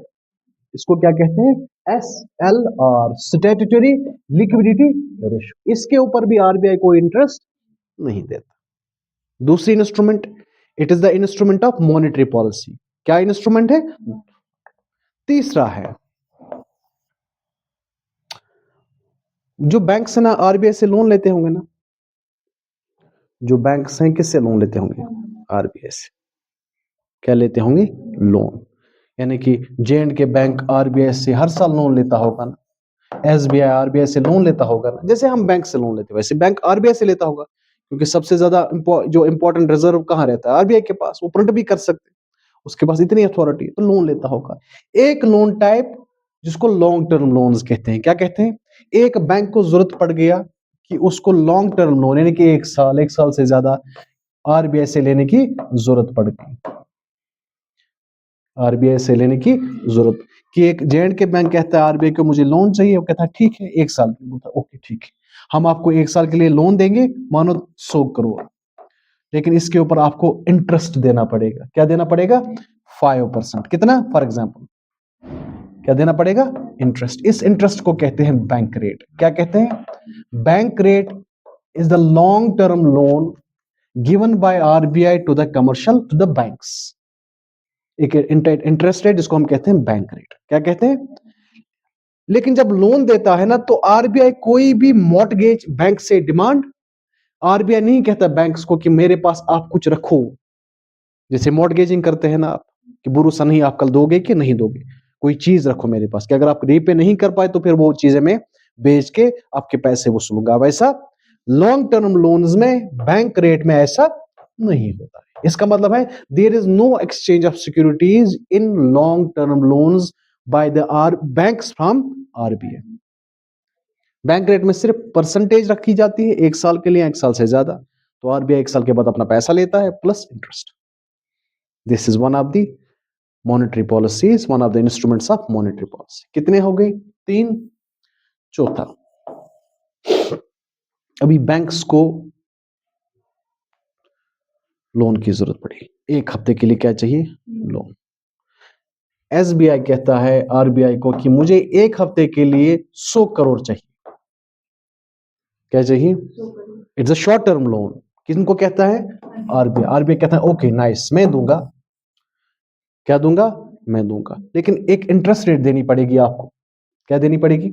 Speaker 1: इसको क्या कहते हैं? SLR, statutory liquidity ratio. इसके ऊपर भी आरबीआई कोई इंटरेस्ट नहीं देता। दूसरी instrument, it is the instrument of monetary policy. क्या इंस्ट्रूमेंट है? तीसरा है, जो बैंक से ना आरबीआई से लोन लेते होंगे ना, जो बैंक हैं किससे लोन लेते होंगे? आरबीआई से। क्या लेते होंगे? लोन। यानी कि J&K बैंक आरबीआई से हर साल लोन लेता होगा ना, SBI आरबीआई से लोन लेता होगा ना, जैसे हम बैंक से लोन लेते हैं वैसे बैंक आरबीआई से लेता होगा, क्योंकि सबसे ज्यादा जो इंपॉर्टेंट रिजर्व कहाँ रहता है? आरबीआई के पास, वो प्रिंट भी कर सकते हैं, उसके पास इतनी अथॉरिटी, तो लोन लेता होगा। एक लोन टाइप जिसको लॉन्ग टर्म लोन्स कहते हैं। क्या कहते हैं? एक बैंक को जरूरत पड़ गया कि उसको लॉन्ग टर्म लोन, यानी कि एक साल से ज्यादा आरबीआई से लेने की जरूरत पड़ गई, आरबीआई से लेने की जरूरत, कि एक J&K बैंक कहता है आरबीआई को मुझे लोन चाहिए, वो कहता है ठीक है 1 साल के लिए, ओके ठीक है, हम आपको 1 साल के लिए लोन देंगे, मानो 100 करोड़, लेकिन इसके ऊपर आपको इंटरेस्ट देना पड़ेगा। क्या देना पड़ेगा? 5%। कितना? फॉर एग्जाम्पल क्या देना पड़ेगा? इंटरेस्ट। इस इंटरेस्ट को कहते हैं बैंक रेट। क्या कहते हैं? Bank rate is the long term loan given by RBI to the commercial, to the banks. एक इंटरेस्ट रेट जिसको हम कहते हैं बैंक रेट। क्या कहते हैं? लेकिन जब लोन देता है ना, तो आरबीआई कोई भी मॉर्टगेज बैंक से डिमांड, आरबीआई नहीं कहता बैंक्स को कि मेरे पास आप कुछ रखो, जैसे मॉर्टगेजिंग करते हैं ना आप, कि भरोसा नहीं आप कल दोगे कि नहीं दोगे, कोई चीज रखो मेरे पास, कि अगर आप रीपे नहीं कर पाए तो फिर वो चीजें मैं बेच के आपके पैसे वसूलूंगा। वैसा लॉन्ग टर्म लोन्स में बैंक रेट में ऐसा नहीं होता है। इसका मतलब है there is no exchange of securities in long term loans by the banks from RBI. Bank rate में सिर्फ परसेंटेज रखी जाती है 1 साल के लिए, 1 साल से ज्यादा, तो आरबीआई 1 साल के बाद अपना पैसा लेता है plus interest. This is one of the monetary policies, one of the instruments of monetary policy. कितने हो गए? 3। चौथा, अभी बैंक्स को लोन की जरूरत पड़ी, 1 हफ्ते के लिए क्या चाहिए? लोन। एसबीआई कहता है आरबीआई को कि मुझे एक हफ्ते के लिए 100 करोड़ चाहिए। क्या चाहिए? It's a short term loan. किनको कहता है? आरबीआई। आरबीआई कहता है ओके नाइस, मैं दूंगा। क्या दूंगा? मैं दूंगा, लेकिन एक इंटरेस्ट रेट देनी पड़ेगी आपको। क्या देनी पड़ेगी?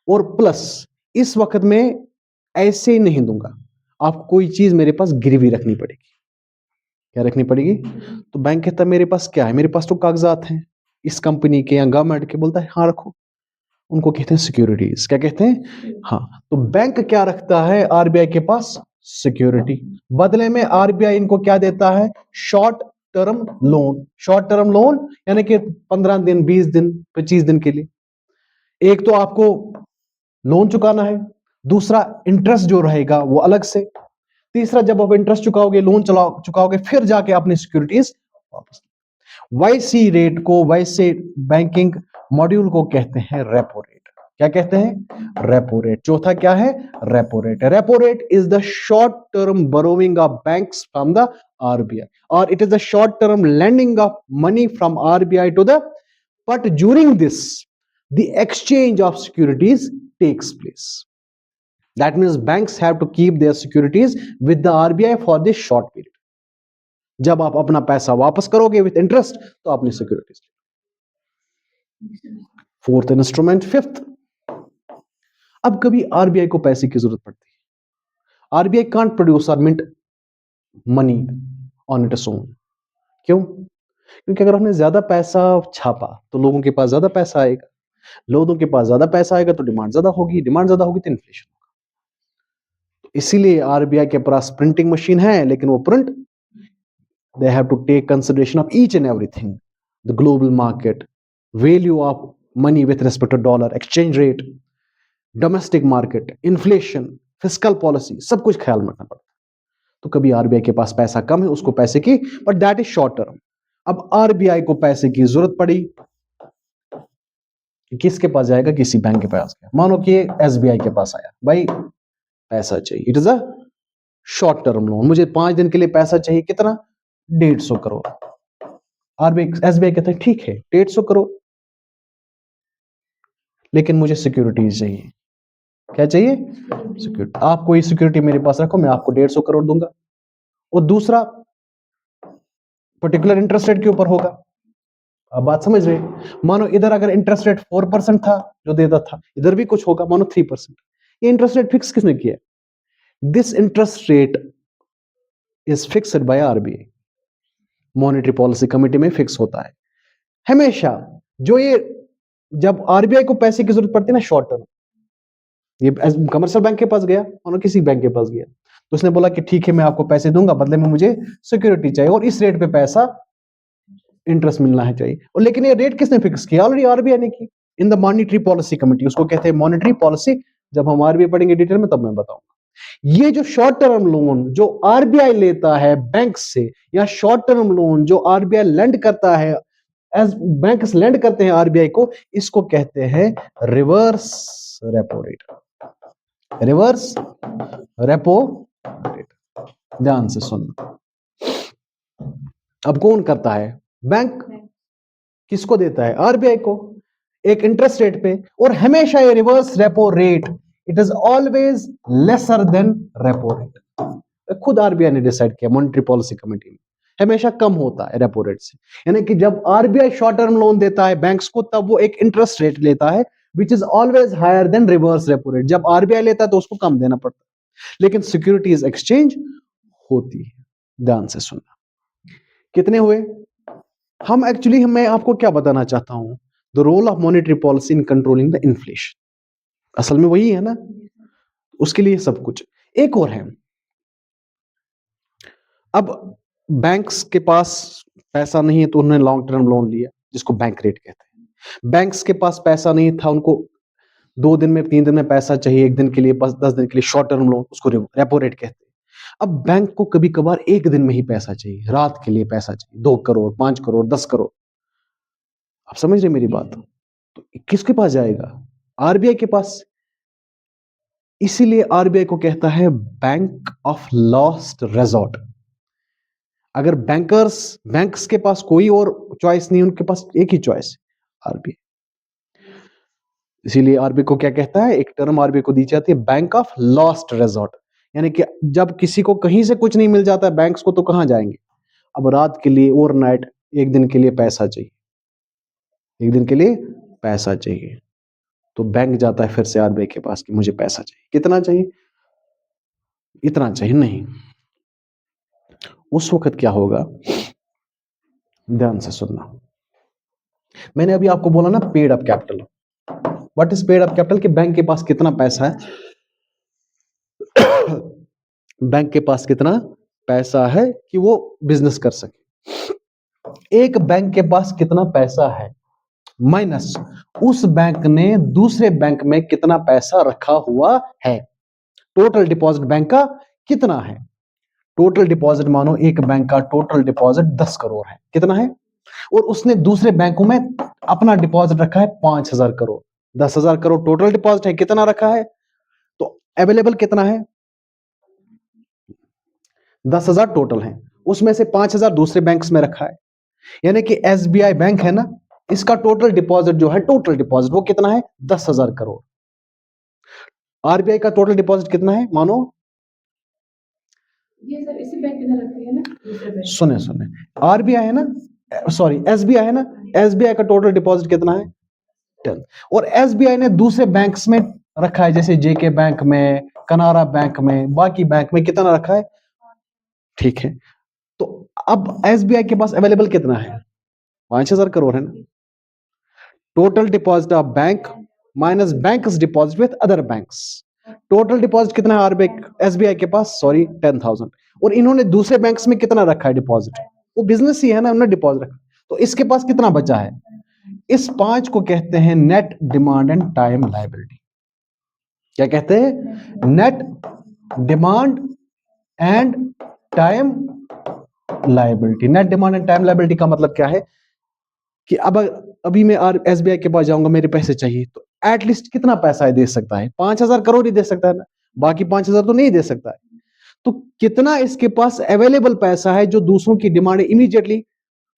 Speaker 1: और प्लस इस वक्त में ऐसे ही नहीं दूंगा, आपको कोई चीज मेरे पास गिरवी रखनी पड़ेगी। क्या रखनी पड़ेगी? तो बैंक कहता है मेरे पास क्या है? मेरे पास तो कागजात हैं इस कंपनी के या गवर्नमेंट के। बोलता है हाँ रखो। उनको कहते हैं सिक्योरिटीज। क्या कहते हैं? हाँ। तो बैंक क्या रखता है आरबीआई के पास? सिक्योरिटी। बदले में आरबीआई इनको क्या देता है? Short term loan. Short term loan यानी कि 15 दिन, 20 दिन, 25 दिन के लिए। एक तो आपको लोन चुकाना है, दूसरा इंटरेस्ट जो रहेगा वो अलग से, तीसरा जब आप इंटरेस्ट चुकाओगे, लोन चुकाओगे, फिर जाके अपनी सिक्योरिटीज वापस। वाईसी रेट को, वैसे बैंकिंग मॉड्यूल को कहते हैं रेपो रेट। क्या कहते हैं? Repo rate. चौथा क्या है? Repo rate. Repo rate is the short term borrowing of banks from the RBI, और it is the short term lending of money from RBI to the, but during this the exchange of securities takes place. That means banks have to keep their securities with the RBI for this short period. जब आप अपना पैसा वापस करोगे विथ इंटरेस्ट तो अपनी सिक्योरिटीज। Fourth instrument. फिफ्थ, अब कभी आरबीआई को पैसे की जरूरत पड़ती है। आरबीआई कांट प्रोड्यूस और mint money on its own. क्यों? क्योंकि अगर हमने ज्यादा पैसा छापा तो लोगों के पास ज्यादा पैसा आएगा, लोगों के पास ज्यादा पैसा आएगा तो डिमांड ज्यादा होगी, डिमांड ज्यादा होगी तो इन्फ्लेशन होगा। इसीलिए आरबीआई के पास प्रिंटिंग मशीन है, लेकिन वो print, they have to take consideration of each and everything, the global market, value of money with respect to dollar, exchange rate, domestic market, inflation, fiscal policy, सब कुछ ख्याल में रखना पड़ता है। तो कभी आरबीआई के पास पैसा कम है, उसको पैसे की, but that is short term. अब आरबीआई को पैसे की जरूरत पड़ी, किसके पास जाएगा? किसी बैंक के पास गया। मानो कि एसबीआई के पास आया, भाई पैसा चाहिए, it is a short term loan, मुझे 5 दिन के लिए पैसा चाहिए। कितना? 150 करोड़। आरबीआई, एसबीआई कहता है ठीक है 150 करोड़, लेकिन मुझे सिक्योरिटीज चाहिए। क्या चाहिए? सिक्योरिटी। आप कोई सिक्योरिटी मेरे पास रखो, मैं आपको 150 करोड़ दूंगा। और दूसरा पर्टिकुलर इंटरेस्ट रेट के ऊपर होगा। अब बात समझ रहे? मानो इधर अगर इंटरेस्ट रेट 4% था जो देता था, इधर भी कुछ होगा, मानो 3%। ये इंटरेस्ट रेट फिक्स किसने किया? This interest rate is fixed by RBI, monetary policy committee में फिक्स होता है हमेशा। जो ये, जब आरबीआई को पैसे की जरूरत पड़ती है ना शॉर्ट टर्म, ये कमर्शियल बैंक के पास गया और किसी बैंक के पास गया, तो उसने बोला कि ठीक है मैं आपको पैसे दूंगा, बदले में मुझे सिक्योरिटी चाहिए और इस रेट पे पैसा इंटरेस्ट मिलना है चाहिए। और लेकिन ये रेट किसने फिक्स किया? ऑलरेडी आरबीआई ने की, in the monetary policy committee. उसको कहते हैं मॉनेटरी पॉलिसी। जब हम आरबीआई पढ़ेंगे डिटेल में तब मैं बताऊंगा। ये जो शॉर्ट टर्म लोन जो आरबीआई लेता है बैंक से, या शॉर्ट टर्म लोन जो आरबीआई लेंड करता है, एज बैंक्स लेंड करते हैं आरबीआई को, इसको कहते हैं reverse repo rate. Reverse repo rate. ध्यान से सुनना। अब कौन करता है? बैंक। किसको देता है? आरबीआई को, एक इंटरेस्ट रेट पे। और हमेशा ये reverse repo rate, it is always lesser than repo rate. खुद आरबीआई ने डिसाइड किया मॉनेटरी पॉलिसी कमेटी में, हमेशा कम होता है रेपो रेट से। यानी कि जब आरबीआई शॉर्ट टर्म लोन देता है बैंक्स को, तब वो एक इंटरेस्ट रेट लेता है which is always higher than reverse repo rate. जब आरबीआई लेता है तो उसको कम देना पड़ता है, लेकिन सिक्योरिटीज एक्सचेंज होती है। ध्यान से सुनना। कितने हुए? हम एक्चुअली, मैं आपको क्या बताना चाहता हूं, the role of monetary policy in controlling the inflation. असल में वही है ना, उसके लिए सब कुछ। एक और है, अब बैंक्स के पास पैसा नहीं है तो उन्होंने लॉन्ग टर्म लोन लिया जिसको बैंक रेट कहते हैं। बैंक्स के पास पैसा नहीं था, उनको 2 दिन में, 3 दिन में पैसा चाहिए, 1 दिन के लिए, 10 दिन के लिए, शॉर्ट टर्म लोन, उसको रेपो रेट कहते हैं। अब बैंक को कभी कभार 1 दिन में ही पैसा चाहिए, रात के लिए पैसा चाहिए, 2 करोड़, 5 करोड़, 10 करोड़। आप समझ रहे मेरी बात? तो किसके पास जाएगा? आरबीआई के पास। इसीलिए आरबीआई को कहता है बैंक ऑफ लास्ट रेजॉर्ट। अगर बैंक्स के पास कोई और चॉइस नहीं, उनके पास एक ही चॉइस है, आरबीआई। इसीलिए आरबीआई को क्या कहता है, एक टर्म आरबीआई को दी जाती है, बैंक ऑफ लास्ट रेजॉर्ट। यानी कि जब किसी को कहीं से कुछ नहीं मिल जाता है बैंक्स को, तो कहां जाएंगे? अब रात के लिए, ओवरनाइट, एक दिन के लिए पैसा चाहिए, एक दिन के लिए पैसा चाहिए, तो बैंक जाता है फिर से आरबीआई के पास कि मुझे पैसा चाहिए। कितना चाहिए? इतना चाहिए नहीं। उस वक्त क्या होगा, ध्यान से सुनना। मैंने अभी आपको बोला ना paid up capital. What is paid up capital? कि बैंक के पास कितना पैसा है, बैंक के पास कितना पैसा है कि वो बिजनेस कर सके। एक बैंक के पास कितना पैसा है माइनस उस बैंक ने दूसरे बैंक में कितना पैसा रखा हुआ है। टोटल डिपॉजिट बैंक का कितना है? टोटल डिपॉजिट, मानो एक बैंक का टोटल डिपॉजिट 10 करोड़ है। कितना है? और उसने दूसरे बैंकों में अपना डिपॉजिट रखा है 5,000 करोड़। 10,000 करोड़ टोटल डिपॉजिट है, कितना रखा है? तो अवेलेबल कितना है? 10,000 टोटल है, उसमें से 5,000 दूसरे बैंक्स में रखा है। यानी कि एसबीआई बैंक है ना, इसका टोटल डिपॉजिट जो है, टोटल डिपॉजिट वो कितना है? 10,000 करोड़। आरबीआई का टोटल डिपॉजिट कितना है मानो?
Speaker 2: ये सर इसी बैंक में रखती है ना, दूसरे बैंक।
Speaker 1: सुने, आरबीआई है ना, सॉरी एसबीआई है ना, एसबीआई का टोटल डिपॉजिट कितना है? 10। और एसबीआई ने दूसरे बैंक्स में रखा है, जैसे जेके बैंक में, कनारा बैंक में, बाकी बैंक में कितना रखा है? ठीक है, तो अब एसबीआई के पास अवेलेबल कितना है? 5,000 करोड़ है ना। Total deposit of bank minus banks deposit with other banks. Total deposit कितना है आरबीआई एसबीआई के पास? सॉरी 10,000। और इन्होंने दूसरे बैंक्स में कितना रखा है डिपॉजिट? वो बिजनेस ही है ना, उन्होंने डिपॉजिट रखा, तो इसके पास कितना बचा है? इस 5 को कहते हैं net demand and time liability. क्या कहते हैं? Net demand and time liability. Net demand and time liability का मतलब क्या है कि अब अभी मैं एसबीआई के पास जाऊंगा, मेरे पैसे चाहिए, तो एटलीस्ट कितना पैसा है दे सकता है? 5,000 करोड़ ही दे सकता है ना, बाकी 5,000 तो नहीं दे सकता है। तो कितना इसके पास अवेलेबल पैसा है जो दूसरों की डिमांड इमीडिएटली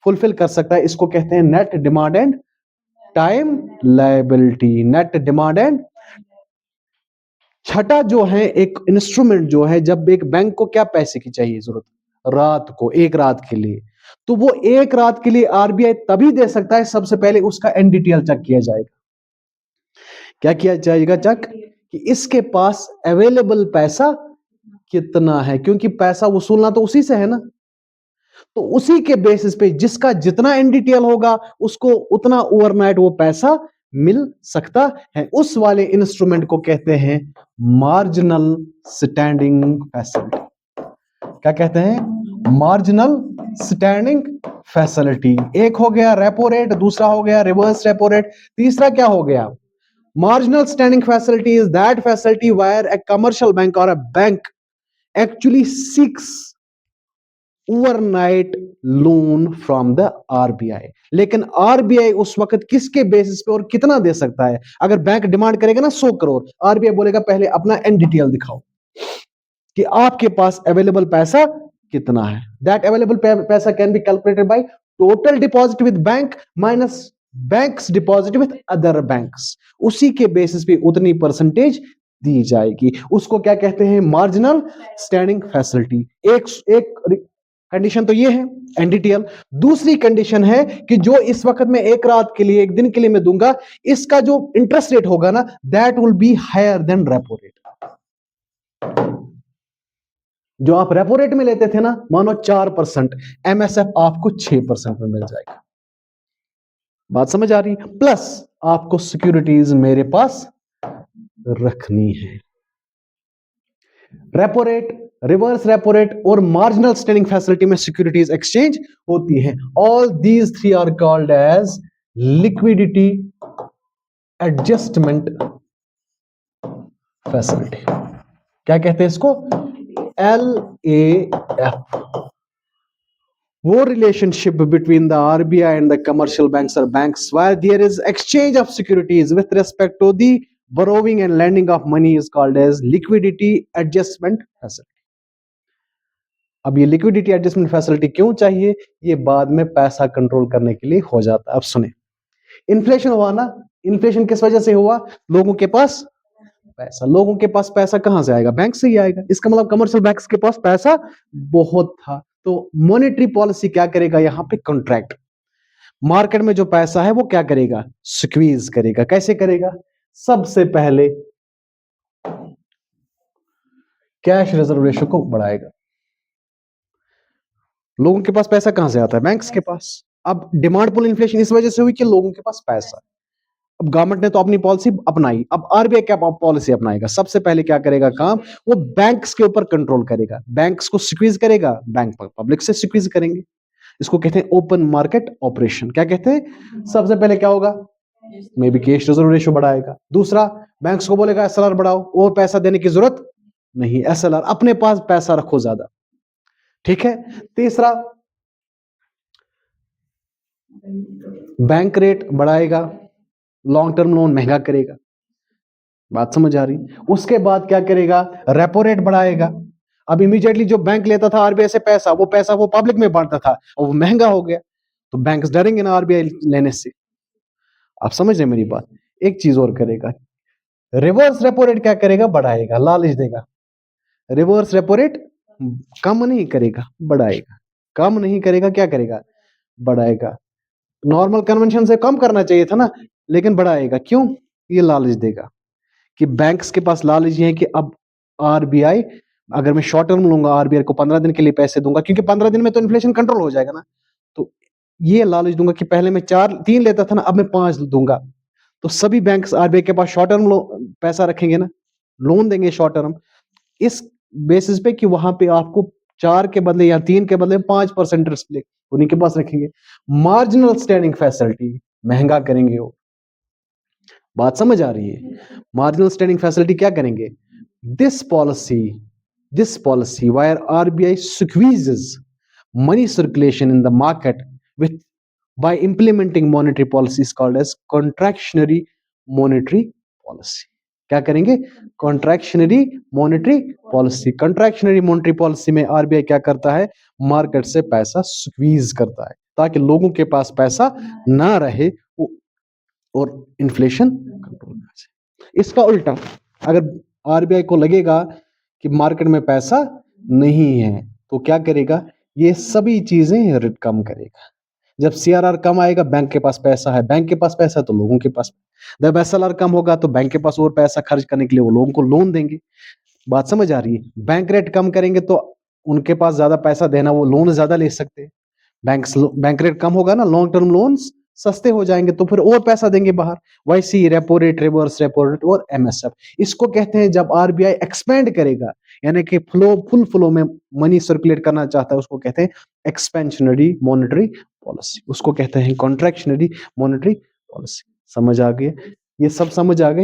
Speaker 1: फुलफिल कर सकता है? इसको कहते हैं net demand and time liability. Net demand and छठा जो है एक इंस्ट्रूमेंट जो है, जब एक बैंक को क्या पैसे की चाहिए जरूरत, रात को, एक रात के लिए, तो वो एक रात के लिए आरबीआई तभी दे सकता है, सबसे पहले उसका एनडीटीएल चेक किया जाएगा। क्या किया जाएगा? चेक कि इसके पास अवेलेबल पैसा कितना है, क्योंकि पैसा वसूलना तो उसी से है ना। तो उसी के बेसिस पे जिसका जितना एनडीटीएल होगा उसको उतना ओवरनाइट वो पैसा मिल सकता है। उस वाले इंस्ट्रूमेंट को कहते हैं मार्जिनल स्टैंडिंग फैसिलिटी। क्या कहते हैं? Marginal standing facility. एक हो गया रेपो रेट, दूसरा हो गया रिवर्स रेपो रेट, तीसरा क्या हो गया? Marginal standing facility is that facility where a commercial bank और a bank actually seeks overnight loan from the RBI. लेकिन आरबीआई उस वक्त किसके बेसिस पे और कितना दे सकता है? अगर बैंक डिमांड करेगा ना 100 करोड़, आरबीआई बोलेगा पहले अपना एनडीटीएल दिखाओ कि आपके पास अवेलेबल पैसा कितना है। दैट अवेलेबल पैसा can be calculated by total deposit with bank minus banks deposit with other banks. उसी के बेसिस पे उतनी परसेंटेज दी जाएगी। उसको क्या कहते हैं? Marginal standing facility. एक कंडीशन तो ये है एनडीटीएल। दूसरी कंडीशन है कि जो इस वक्त में एक रात के लिए, एक दिन के लिए मैं दूंगा, इसका जो इंटरेस्ट रेट होगा ना, that will be higher than repo rate. जो आप रेपो रेट में लेते थे ना, मानो 4%, एमएसएफ आपको 6% में मिल जाएगा। बात समझ आ रही है? प्लस आपको सिक्योरिटीज मेरे पास रखनी है। Repo rate, reverse repo rate और मार्जिनल स्टैंडिंग फैसिलिटी में सिक्योरिटीज एक्सचेंज होती है। All these three are called as liquidity adjustment facility. क्या कहते हैं इसको? LAF। वो relationship between the RBI and the commercial banks or banks where there is exchange of securities with respect to the borrowing and lending of money is called as liquidity adjustment facility. अब ये लिक्विडिटी एडजस्टमेंट फैसिलिटी क्यों चाहिए? ये बाद में पैसा कंट्रोल करने के लिए हो जाता है। अब सुने, इन्फ्लेशन हुआ ना, इन्फ्लेशन किस वजह से हुआ? लोगों के पास पैसा। लोगों के पास पैसा कहां से आएगा? बैंक से ही आएगा। इसका मतलब कमर्शियल बैंक्स के पास पैसा बहुत था। तो मॉनेटरी पॉलिसी क्या करेगा? यहां पे कॉन्ट्रैक्ट, मार्केट में जो पैसा है वो क्या करेगा? स्क्वीज करेगा। कैसे करेगा? सबसे पहले कैश रिजर्व रेशियो को बढ़ाएगा। लोगों के पास पैसा कहां से आता है? बैंक्स के पास। अब डिमांड पुल इन्फ्लेशन इस वजह से हुई कि लोगों के पास पैसा। अब गवर्नमेंट ने तो अपनी पॉलिसी अपनाई, अब आरबीआई क्या पॉलिसी अपनाएगा? सबसे पहले क्या करेगा काम? वो बैंक्स के ऊपर कंट्रोल करेगा। बैंक्स को स्क्वीज करेगा, बैंक पब्लिक से स्क्वीज करेंगे। इसको कहते हैं ओपन मार्केट ऑपरेशन। क्या कहते हैं? सबसे पहले क्या होगा? May be cash reserve ratio बढ़ाएगा। दूसरा, बैंक्स को बोलेगा एसएलआर बढ़ाओ, और पैसा देने की जरूरत नहीं, एसएलआर अपने पास पैसा रखो ज्यादा। ठीक है। तीसरा, बैंक रेट बढ़ाएगा, लॉन्ग टर्म लोन महंगा करेगा। बात समझ आ रही? उसके बाद क्या करेगा? रेपो रेट बढ़ाएगा। अब इमीडिएटली जो बैंक लेता था आरबीआई से पैसा, वो पब्लिक में बांटता था और वो महंगा हो गया, तो बैंक्स डरेंगे ना आरबीआई लेने से। आप समझ रहे मेरी बात? एक चीज और करेगा, रिवर्स रेपो रेट क्या करेगा? बढ़ाएगा, लालच देगा। रिवर्स रेपो रेट कम नहीं करेगा, बढ़ाएगा। कम नहीं करेगा, क्या करेगा? बढ़ाएगा। नॉर्मल कन्वेंशन से कम करना चाहिए था ना, लेकिन बढ़ाएगा। क्यों? ये लालच देगा कि बैंक्स के पास लालच ये है कि अब आरबीआई, अगर मैं शॉर्ट टर्म लूंगा आरबीआई को 15 दिन के लिए पैसे दूंगा, क्योंकि 15 दिन में तो इन्फ्लेशन कंट्रोल हो जाएगा ना, तो ये लालच दूंगा कि पहले मैं 3 लेता था ना, अब मैं 5 दूंगा। तो सभी बैंक्स आरबीआई के पास शॉर्ट टर्म पैसा रखेंगे ना, लोन देंगे शॉर्ट टर्म, इस बेसिस पे कि वहां पे आपको 4 के बदले या 3 के बदले 5% इंटरेस्ट उन्हीं के पास रखेंगे। मार्जिनल स्टैंडिंग फैसिलिटी महंगा करेंगे वो। बात समझ आ रही है? मार्जिनल स्टैंडिंग फैसिलिटी क्या करेंगे? This policy wire RBI squeezes money circulation in the market with by implementing monetary policy is called as contractionary monetary policy. क्या करेंगे? contractionary monetary policy. contractionary monetary policy में आरबीआई क्या करता है? मार्केट से पैसा स्क्वीज करता है ताकि लोगों के पास पैसा ना रहे और इन्फ्लेशन कंट्रोल कर जाए। इसका उल्टा, अगर आरबीआई को लगेगा कि मार्केट में पैसा नहीं है, तो क्या करेगा? ये सभी चीजें कम करेगा। जब सीआरआर कम आएगा, बैंक के पास पैसा है, बैंक के पास पैसा है तो लोगों के पास। जब एसएलआर कम होगा तो बैंक के पास और पैसा खर्च करने के लिए वो लोगों को लोन देंगे। बात समझ आ रही है? बैंक रेट कम करेंगे तो उनके पास ज्यादा पैसा देना, वो लोन ज्यादा ले सकते हैं। बैंक रेट कम होगा ना, लॉन्ग टर्म लोन्स सस्ते हो जाएंगे, तो फिर और पैसा देंगे बाहर। वैसी repo rate, reverse repo rate और एमएसएफ, इसको कहते हैं जब आरबीआई एक्सपेंड करेगा, यानी कि फुल फ्लो में मनी सर्कुलेट करना चाहता है, उसको कहते हैं एक्सपेंशनरी मॉनेटरी पॉलिसी, उसको कहते हैं कॉन्ट्रैक्शनरी मॉनेटरी पॉलिसी। समझ आ गई? ये सब समझ आ गई?